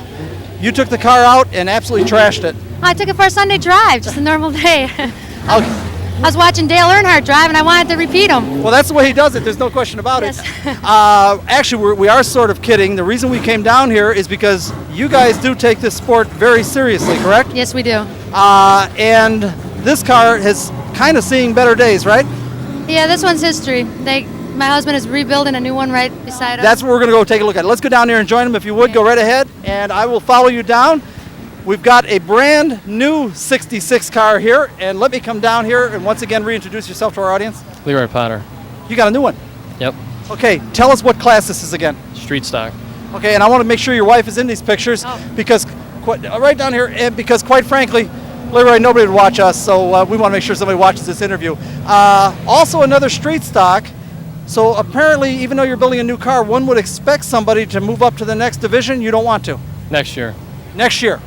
you took the car out and absolutely trashed it. I took it for a Sunday drive, just a normal day. Okay. I was watching Dale Earnhardt drive, and I wanted to repeat him. Well, that's the way he does it. There's no question about it. Actually, we are sort of kidding. The reason we came down here is because you guys do take this sport very seriously, correct? Yes, we do. And this car has kind of seen better days, right? Yeah, this one's history. My husband is rebuilding a new one right beside us. That's what we're going to go take a look at. Let's go down there and join him. If you would, go right ahead, and I will follow you down. We've got a brand new 66 car here, and let me come down here and once again reintroduce yourself to our audience. Leroy Potter. You got a new one? Yep. Okay, tell us what class this is again. Street stock. Okay, and I want to make sure your wife is in these pictures because right down here, and because quite frankly, Leroy, nobody would watch us, so we want to make sure somebody watches this interview. Also another street stock. So apparently, even though you're building a new car, one would expect somebody to move up to the next division. You don't want to. Next year. Next year.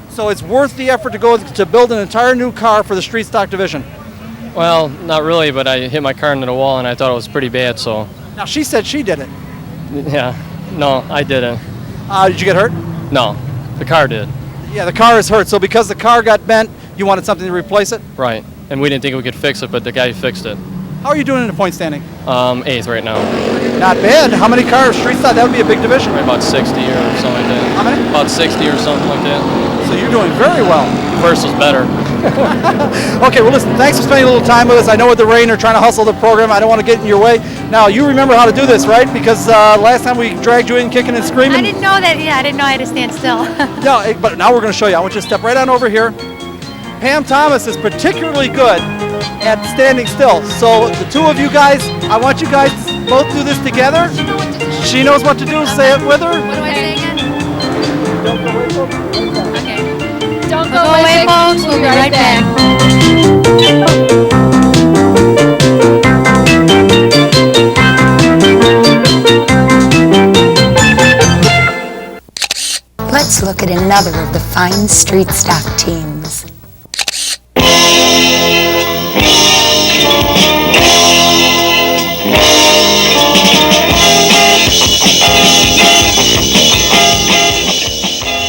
So it's worth the effort to go to build an entire new car for the street stock division. Well, not really, but I hit my car into the wall and I thought it was pretty bad, so. Now, she said she did it. Yeah. No, I didn't. Did you get hurt? No, the car did. Yeah, the car is hurt. So because the car got bent, you wanted something to replace it? Right. And we didn't think we could fix it, but the guy fixed it. How are you doing in the point standing? 8th right now. Not bad. How many cars street stock? That would be a big division. Right, about 60 or something like that. How many? About 60 or something like that. So you're doing very well. First was better. Okay, well listen, thanks for spending a little time with us. I know with the rain they're trying to hustle the program. I don't want to get in your way. Now, you remember how to do this, right? Because last time we dragged you in kicking and screaming. I didn't know that. Yeah, I didn't know I had to stand still. No, but now we're going to show you. I want you to step right on over here. Pam Thomas is particularly good at standing still. So the two of you guys, I want you guys to both do this together. She knows what to do. Say it with her. What do I say again? Don't go away, folks. Okay. Don't go away, folks. We'll be right back. Let's look at another of the fine street stock teams.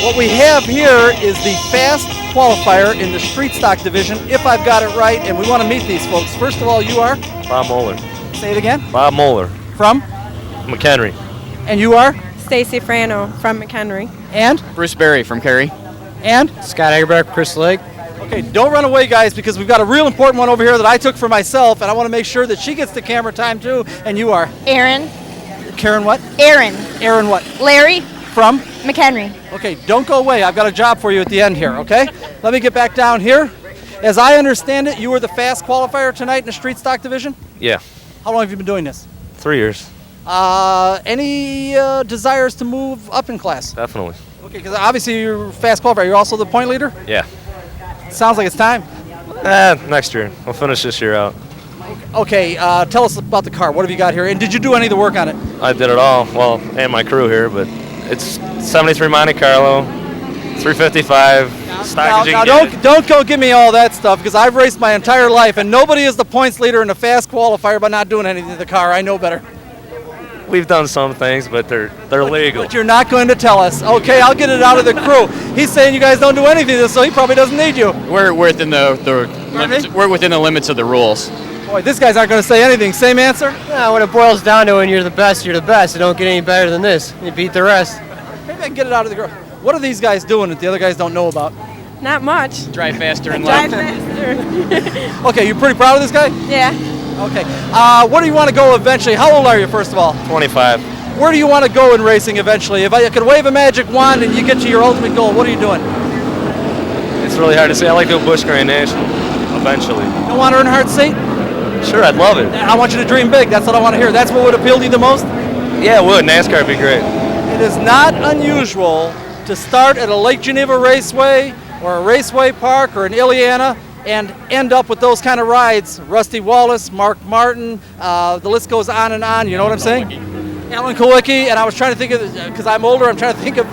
What we have here is the fast qualifier in the street stock division, if I've got it right, and we want to meet these folks. First of all, you are? Bob Moeller. Say it again. Bob Moeller. From? McHenry. And you are? Stacy Frano from McHenry. And? Bruce Berry from Cary. And? Scott Egerbrecht, Crystal Lake. Okay, don't run away, guys, because we've got a real important one over here that I took for myself, and I want to make sure that she gets the camera time, too. And you are? Aaron. Karen what? Aaron. Aaron what? Larry. From? McHenry. Okay, don't go away. I've got a job for you at the end here, okay? Let me get back down here. As I understand it, you were the fast qualifier tonight in the street stock division? Yeah. How long have you been doing this? 3 years. Any desires to move up in class? Definitely. Okay, because obviously you're fast qualifier. You're also the point leader? Yeah. Sounds like it's time. Next year. We'll finish this year out. Okay, tell us about the car. What have you got here? And did you do any of the work on it? I did it all. Well, and my crew here, but it's 73 Monte Carlo, 355. Now don't go give me all that stuff, because I've raced my entire life, and nobody is the points leader in a fast qualifier by not doing anything to the car. I know better. We've done some things, but they're legal. But you're not going to tell us. Okay, I'll get it out of the crew. He's saying you guys don't do anything to this, so he probably doesn't need you. We're within the limits. We're within the limits of the rules. Boy, this guy's not going to say anything. Same answer? Yeah, when it boils down to when you're the best, you're the best. You don't get any better than this. You beat the rest. Maybe I can get it out of the crew. What are these guys doing that the other guys don't know about? Not much. Drive faster and Drive loud. faster. Okay, you're pretty proud of this guy? Yeah. Okay. Where do you want to go eventually? How old are you, first of all? 25. Where do you want to go in racing eventually? If I could wave a magic wand and you get to your ultimate goal, what are you doing? It's really hard to say. I like doing Busch Grand National, eventually. You don't want Earnhardt's seat? Sure, I'd love it. I want you to dream big. That's what I want to hear. That's what would appeal to you the most? Yeah, it would. NASCAR would be great. It is not unusual to start at a Lake Geneva Raceway or a raceway park or in Ileana and end up with those kind of rides. Rusty Wallace, Mark Martin, the list goes on and on. You know what I'm saying? Alan Kowicki, and I was trying to think of, because I'm older, I'm trying to think of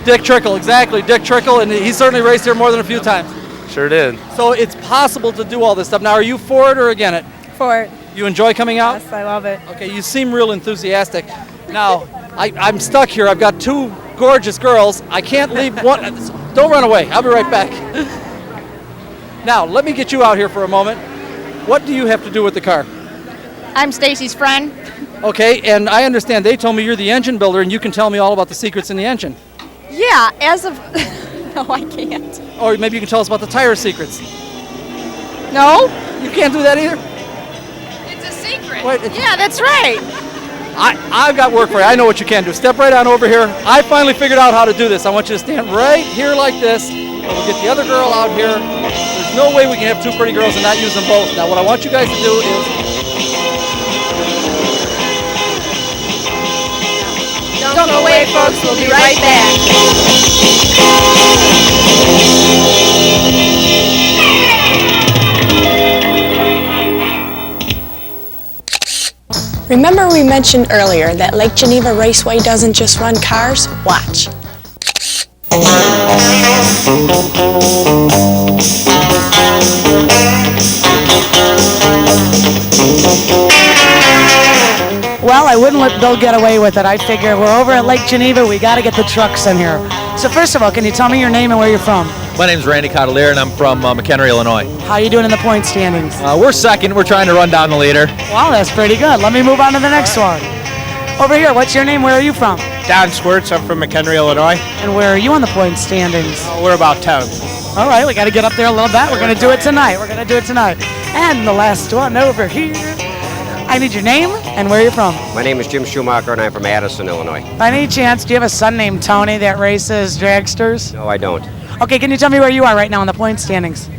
Dick Trickle, exactly, Dick Trickle, and he certainly raced here more than a few times. Sure did. So it's possible to do all this stuff. Now, are you for it or against it? For it. You enjoy coming out? Yes, I love it. Okay, you seem real enthusiastic. Now, I'm stuck here. I've got two gorgeous girls. I can't leave one. Don't run away. I'll be right back. Now, let me get you out here for a moment. What do you have to do with the car? I'm Stacy's friend. Okay, and I understand they told me you're the engine builder, and you can tell me all about the secrets in the engine. Yeah, as of... No, I can't. Or maybe you can tell us about the tire secrets. No? You can't do that either? It's a secret. Wait, yeah, that's right. I've got work for you. I know what you can do. Step right on over here. I finally figured out how to do this. I want you to stand right here like this. And we'll get the other girl out here. There's no way we can have two pretty girls and not use them both. Now, what I want you guys to do is... Don't go away, folks. We'll be right back. Remember we mentioned earlier that Lake Geneva Raceway doesn't just run cars? Watch. Well, I wouldn't let Bill get away with it. I figure we're over at Lake Geneva. We got to get the trucks in here. So first of all, can you tell me your name and where you're from? My name's Randy Cotelier, and I'm from McHenry, Illinois. How are you doing in the point standings? We're second. We're trying to run down the leader. Wow, that's pretty good. Let me move on to the next one. Over here, what's your name? Where are you from? Don Squirts. I'm from McHenry, Illinois. And where are you on the point standings? We're about 10th. All right, we got to get up there a little bit. We're going to do it tonight. And the last one over here. I need your name and where you're from. My name is Jim Schumacher, and I'm from Addison, Illinois. By any chance, do you have a son named Tony that races dragsters? No, I don't. Okay, can you tell me where you are right now in the point standings?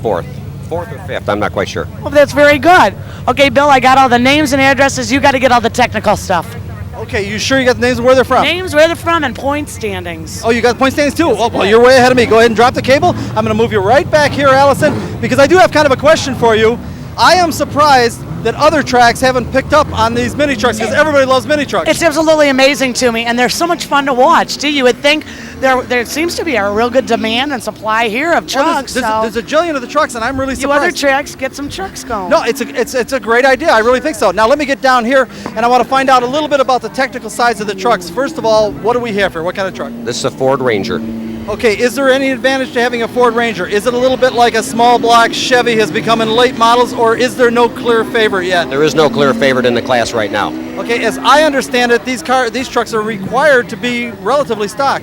Fourth or fifth, I'm not quite sure. Well, that's very good. Okay, Bill, I got all the names and addresses. You got to get all the technical stuff. Okay, you sure you got the names of where they're from? Names, where they're from, and point standings. Oh, you got point standings too? Oh, well, you're way ahead of me. Go ahead and drop the cable. I'm going to move you right back here, Allison, because I do have kind of a question for you. I am surprised that other tracks haven't picked up on these mini trucks, because everybody loves mini trucks. It's absolutely amazing to me, and they're so much fun to watch, too. You would think there seems to be a real good demand and supply here of trucks. Well, there's a jillion of the trucks, and I'm really surprised. You other tracks, get some trucks going. No, it's a great idea. I really think so. Now, let me get down here, and I want to find out a little bit about the technical sides of the trucks. First of all, what do we have here? What kind of truck? This is a Ford Ranger. Okay, is there any advantage to having a Ford Ranger? Is it a little bit like a small block Chevy has become in late models, or is there no clear favorite yet? There is no clear favorite in the class right now. Okay, as I understand it, these trucks are required to be relatively stock.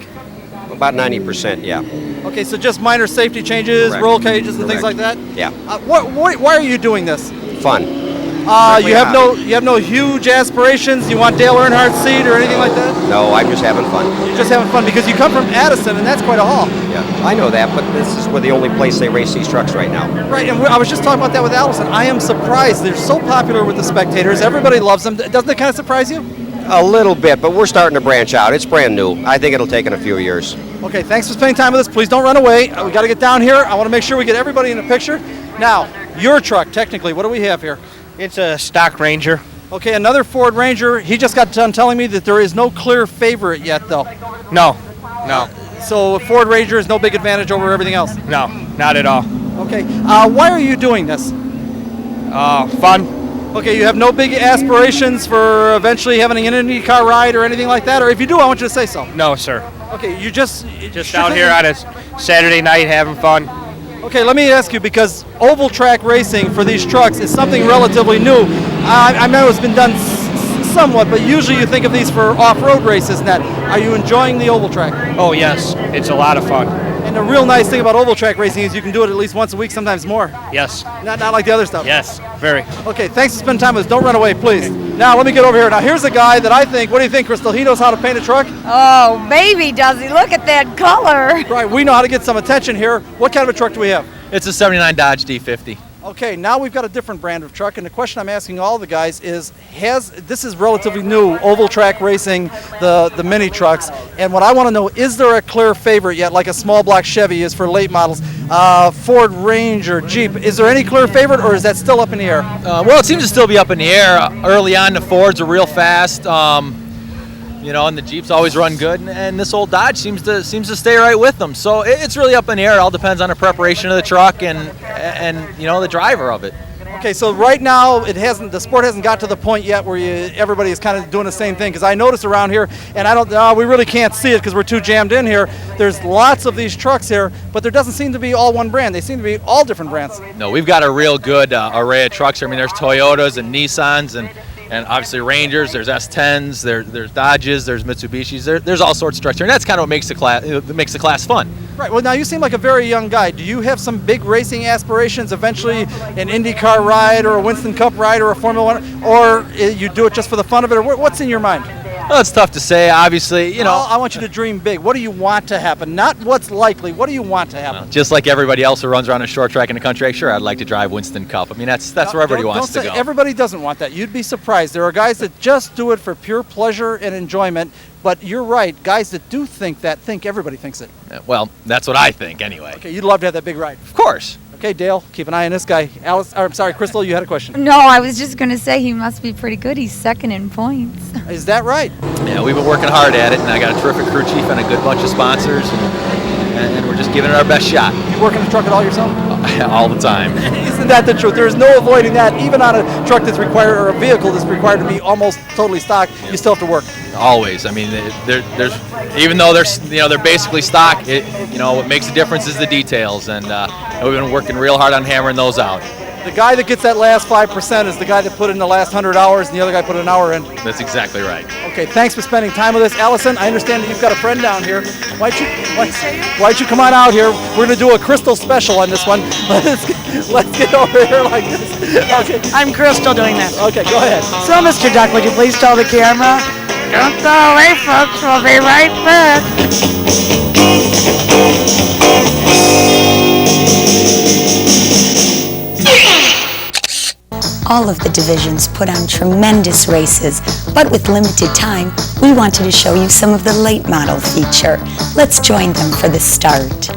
About 90%, yeah. Okay, so just minor safety changes, Correct. roll cages, and things like that? Yeah. Why are you doing this? Fun. You have no huge aspirations? You want Dale Earnhardt's seat or anything like that? No, I'm just having fun. You're just having fun because you come from Addison, and that's quite a haul. Yeah, I know that, but this is the only place they race these trucks right now. Right, and I was just talking about that with Allison. I am surprised. They're so popular with the spectators. Everybody loves them. Doesn't it kind of surprise you? A little bit, but we're starting to branch out. It's brand new. I think it'll take in a few years. Okay, thanks for spending time with us. Please don't run away. We got to get down here. I want to make sure we get everybody in the picture. Now, your truck, technically, what do we have here? It's a stock Ranger. Okay, another Ford Ranger. He just got done telling me that there is no clear favorite yet, though. No. So a Ford Ranger is no big advantage over everything else? No, not at all. Okay, why are you doing this? Fun. Okay, you have no big aspirations for eventually having an IndyCar ride or anything like that? Or if you do, I want you to say so. No, sir. Okay, you just out here on a Saturday night having fun. Okay, let me ask you, because oval track racing for these trucks is something relatively new. I know it's been done somewhat, but usually you think of these for off-road races and that. Are you enjoying the oval track? Oh, yes. It's a lot of fun. And the real nice thing about oval track racing is you can do it at least once a week, sometimes more. Yes. Not like the other stuff. Yes, very. Okay, thanks for spending time with us. Don't run away, please. Now, let me get over here. Now, here's a guy that I think, what do you think, Crystal? He knows how to paint a truck? Oh, baby, does he. Look at that color. Right, we know how to get some attention here. What kind of a truck do we have? It's a 79 Dodge D50. Okay, now we've got a different brand of truck, and the question I'm asking all the guys is, this is relatively new, oval track racing, the mini trucks, and what I want to know, is there a clear favorite yet, like a small block Chevy is for late models, Ford Ranger, Jeep, is there any clear favorite, or is that still up in the air? Well, it seems to still be up in the air. Early on, the Fords are real fast, and the Jeeps always run good, and this old Dodge seems to stay right with them. So it's really up in the air. It all depends on the preparation of the truck and the driver of it. Okay, so right now the sport hasn't got to the point yet where everybody is kind of doing the same thing, because I notice around here, and we really can't see it because we're too jammed in here. There's lots of these trucks here, but there doesn't seem to be all one brand. They seem to be all different brands. No, we've got a real good array of trucks here. I mean, there's Toyotas and Nissans and obviously Rangers, there's S10s, there's Dodges, there's Mitsubishis, there's all sorts of trucks here, and that's kind of what makes the class fun. Right, well now you seem like a very young guy. Do you have some big racing aspirations, eventually an IndyCar ride or a Winston Cup ride or a Formula One, or you do it just for the fun of it, or what's in your mind? Well, it's tough to say, obviously, I want you to dream big. What do you want to happen? Not what's likely, what do you want to happen? Just like everybody else who runs around a short track in the country, sure, I'd like to drive Winston Cup. I mean, that's where everybody wants to go. Everybody doesn't want that. You'd be surprised. There are guys that just do it for pure pleasure and enjoyment, but you're right. Guys that do think everybody thinks it. Well, that's what I think anyway. Okay, you'd love to have that big ride. Of course. Okay, Dale, keep an eye on this guy. Crystal, you had a question. No, I was just going to say he must be pretty good. He's second in points. Is that right? Yeah, we've been working hard at it, and I got a terrific crew chief and a good bunch of sponsors, and we're just giving it our best shot. You working the truck at all yourself? All the time. Isn't that the truth? There's no avoiding that. Even on a truck that's required, or a vehicle that's required to be almost totally stock, you still have to work. Always. I mean, there's even though they're basically stock, what makes the difference is the details, and we've been working real hard on hammering those out. The guy that gets that last 5% is the guy that put in the last 100 hours, and the other guy put an hour in. That's exactly right. Okay, thanks for spending time with us. Allison, I understand that you've got a friend down here. Why don't you come on out here? We're going to do a Crystal special on this one. Let's get over here like this. Okay. I'm Crystal doing this. Okay, go ahead. So, Mr. Duck, would you please tell the camera? Don't go away, folks. We'll be right back. All of the divisions put on tremendous races, but with limited time, we wanted to show you some of the late model feature. Let's join them for the start.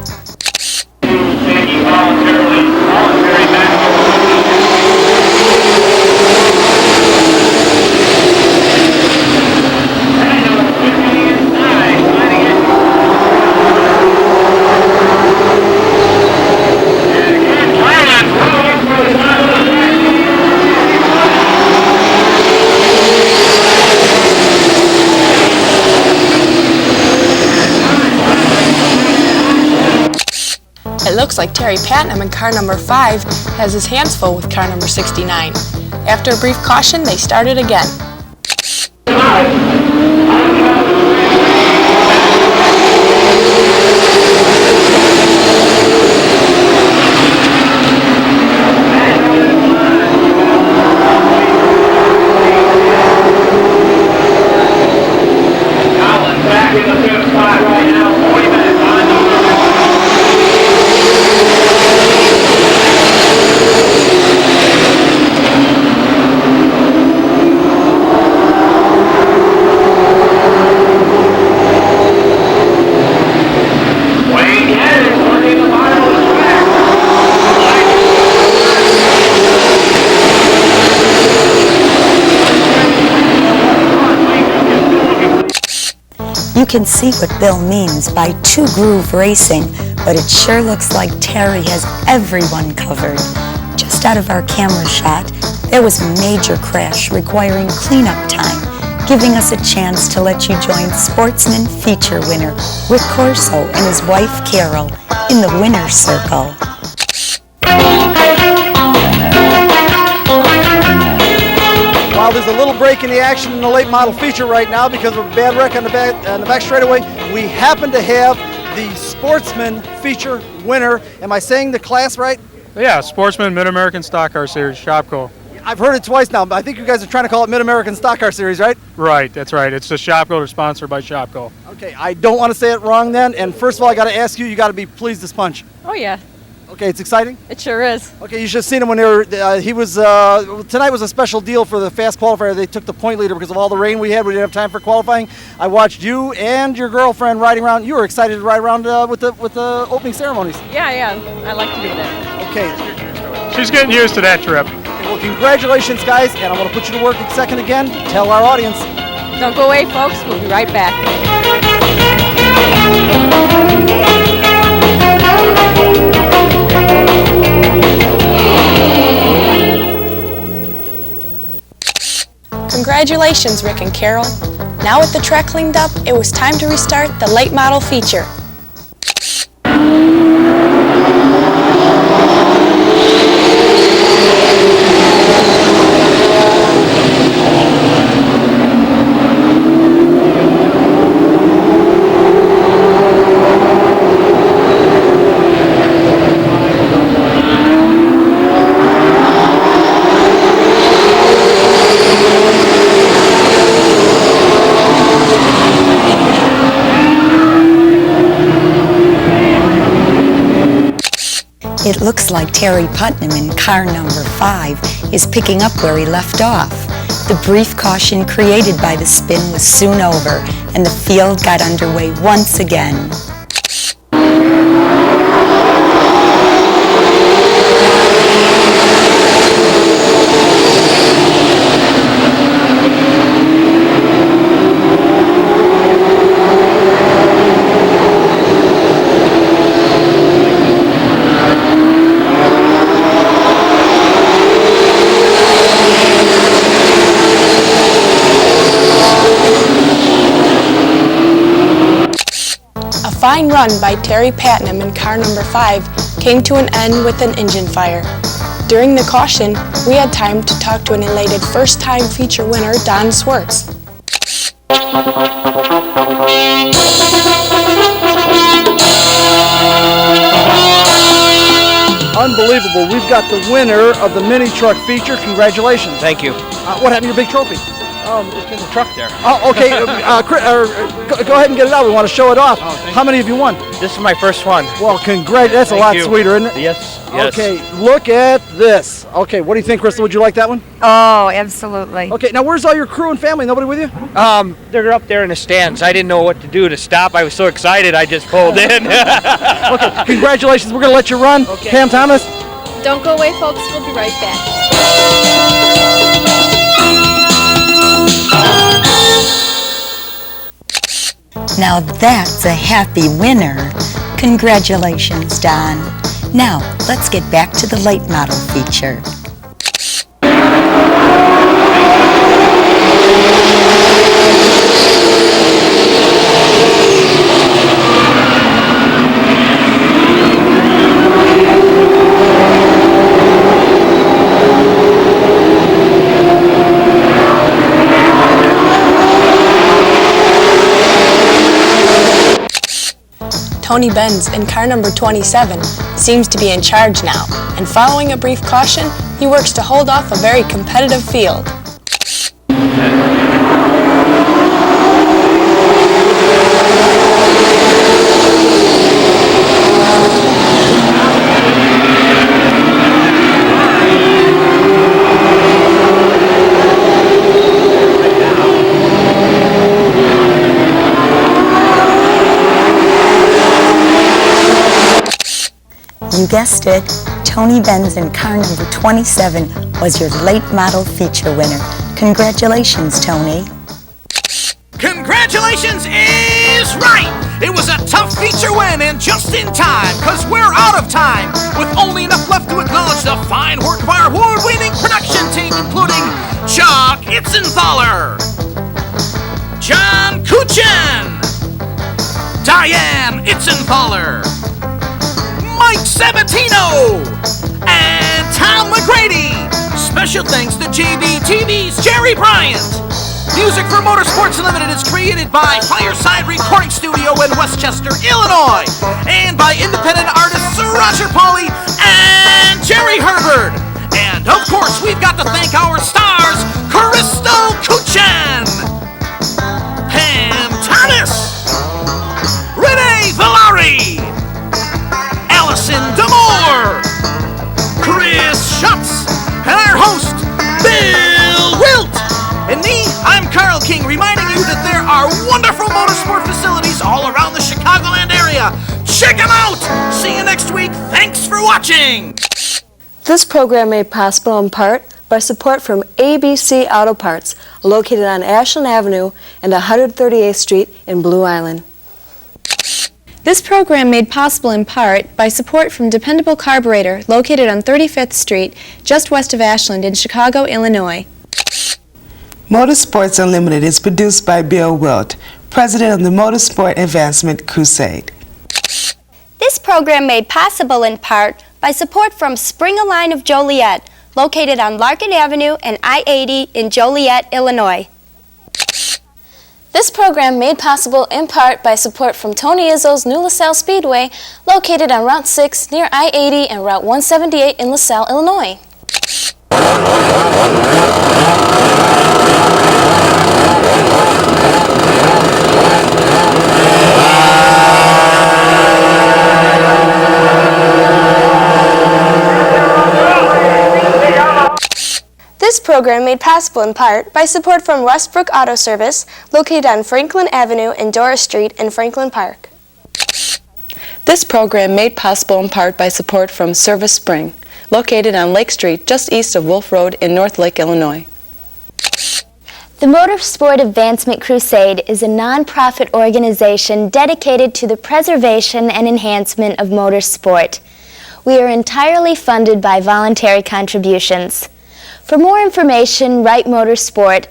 It looks like Terry Patnam in car number 5 has his hands full with car number 69. After a brief caution, they started again. Back in the fifth spot right now, 40 minutes on. You can see what Bill means by two-groove racing, but it sure looks like Terry has everyone covered. Just out of our camera shot, there was a major crash requiring cleanup time, giving us a chance to let you join Sportsman feature winner Rick Corso and his wife Carol in the winner's circle. While there's a little break in the action in the late model feature right now because of a bad wreck on the back straightaway, we happen to have the Sportsman feature winner. Am I saying the class right? Yeah, Sportsman Mid-American Stock Car Series, Shopko. I've heard it twice now, but I think you guys are trying to call it Mid-American Stock Car Series, right? Right, that's right. It's the Shopko, they're sponsored by Shopko. Okay, I don't want to say it wrong then. And first of all, I got to ask you, you got to be pleased as punch. Oh, yeah. Okay, it's exciting? It sure is. Okay, you should have seen him when they were, tonight was a special deal for the fast qualifier. They took the point leader because of all the rain we had. We didn't have time for qualifying. I watched you and your girlfriend riding around. You were excited to ride around with the opening ceremonies. Yeah. I like to do that. Okay. She's getting used to that trip. Well, congratulations, guys, and I'm going to put you to work in a second again. Tell our audience. Don't go away, folks. We'll be right back. Congratulations, Rick and Carol. Now with the track cleaned up, it was time to restart the late model feature. It looks like Terry Putnam in car number 5 is picking up where he left off. The brief caution created by the spin was soon over, and the field got underway once again. A fine run by Terry Putnam in car number 5 came to an end with an engine fire. During the caution, we had time to talk to an elated first-time feature winner, Don Swartz. Unbelievable. We've got the winner of the mini truck feature. Congratulations. Thank you. What happened to your big trophy? It's in the truck there. Oh, okay. Go ahead and get it out. We want to show it off. How many have you won? This is my first one. Well, congrats. That's a lot sweeter, isn't it? Yes. Okay, look at this. Okay, what do you think, Crystal? Would you like that one? Oh, absolutely. Okay, now where's all your crew and family? Nobody with you? They're up there in the stands. I didn't know what to do to stop. I was so excited I just pulled in. Okay, congratulations. We're going to let you run. Okay. Pam Thomas. Don't go away, folks. We'll be right back. Now that's a happy winner. Congratulations, Don. Now, let's get back to the late model feature. Tony Benz in car number 27 seems to be in charge now, and following a brief caution, he works to hold off a very competitive field. You guessed it, Tony Benz in car number 27 was your late model feature winner. Congratulations, Tony. Congratulations, is right. It was a tough feature win and just in time, cause we're out of time. With only enough left to acknowledge the fine work of our award-winning production team, including Chuck Itzenthaler, John Kuchen, Diane Itzenthaler, Mike Sabatino, and Tom McGrady. Special thanks to JBTV's Jerry Bryant. Music for Motorsports Unlimited is created by Fireside Recording Studio in Westchester, Illinois, and by independent artists Roger Pauly and Jerry Herbert. And of course, we've got to thank our stars, Crystal Kuchen, Pam Thomas, Renee Villari, Allison Damore, Chris Schutz, and our host, Bill Wildt. And me, I'm Carl King, reminding you that there are wonderful motorsport facilities all around the Chicagoland area. Check them out! See you next week. Thanks for watching! This program made possible in part by support from ABC Auto Parts, located on Ashland Avenue and 138th Street in Blue Island. This program made possible in part by support from Dependable Carburetor, located on 35th Street, just west of Ashland in Chicago, Illinois. Motorsports Unlimited is produced by Bill Wildt, president of the Motorsport Advancement Crusade. This program made possible in part by support from Spring-A-Line of Joliet, located on Larkin Avenue and I-80 in Joliet, Illinois. This program made possible in part by support from Tony Izzo's New LaSalle Speedway, located on Route 6 near I-80 and Route 178 in LaSalle, Illinois. This program made possible in part by support from WESTBROOK Auto Service, located on Franklin Avenue and Doris Street in Franklin Park. This program made possible in part by support from Service Spring, located on Lake Street just east of Wolf Road in North Lake, Illinois. The Motorsport Advancement Crusade is a non-profit organization dedicated to the preservation and enhancement of motorsport. We are entirely funded by voluntary contributions. For more information, write Motorsport.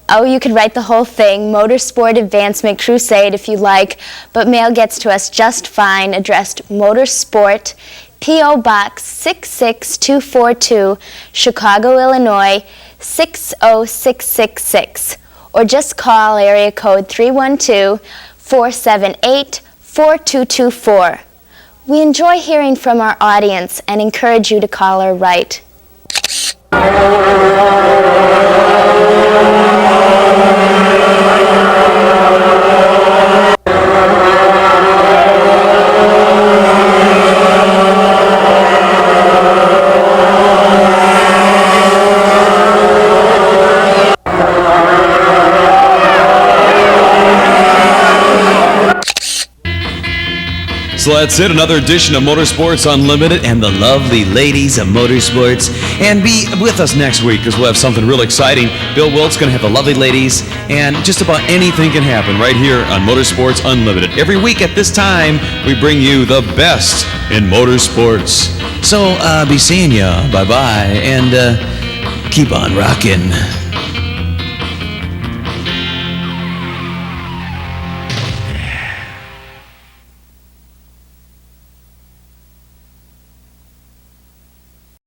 Oh, you could write the whole thing, Motorsport Advancement Crusade if you like, but mail gets to us just fine, addressed Motorsport, P.O. Box 66242, Chicago, Illinois, 60666. Or just call area code 312-478-4224. We enjoy hearing from our audience and encourage you to call or write. So that's it, another edition of Motorsports Unlimited and the lovely ladies of motorsports. And be with us next week because we'll have something real exciting. Bill Wildt's going to have the lovely ladies, and just about anything can happen right here on Motorsports Unlimited. Every week at this time, we bring you the best in motorsports. So be seeing ya. Bye-bye. And keep on rocking.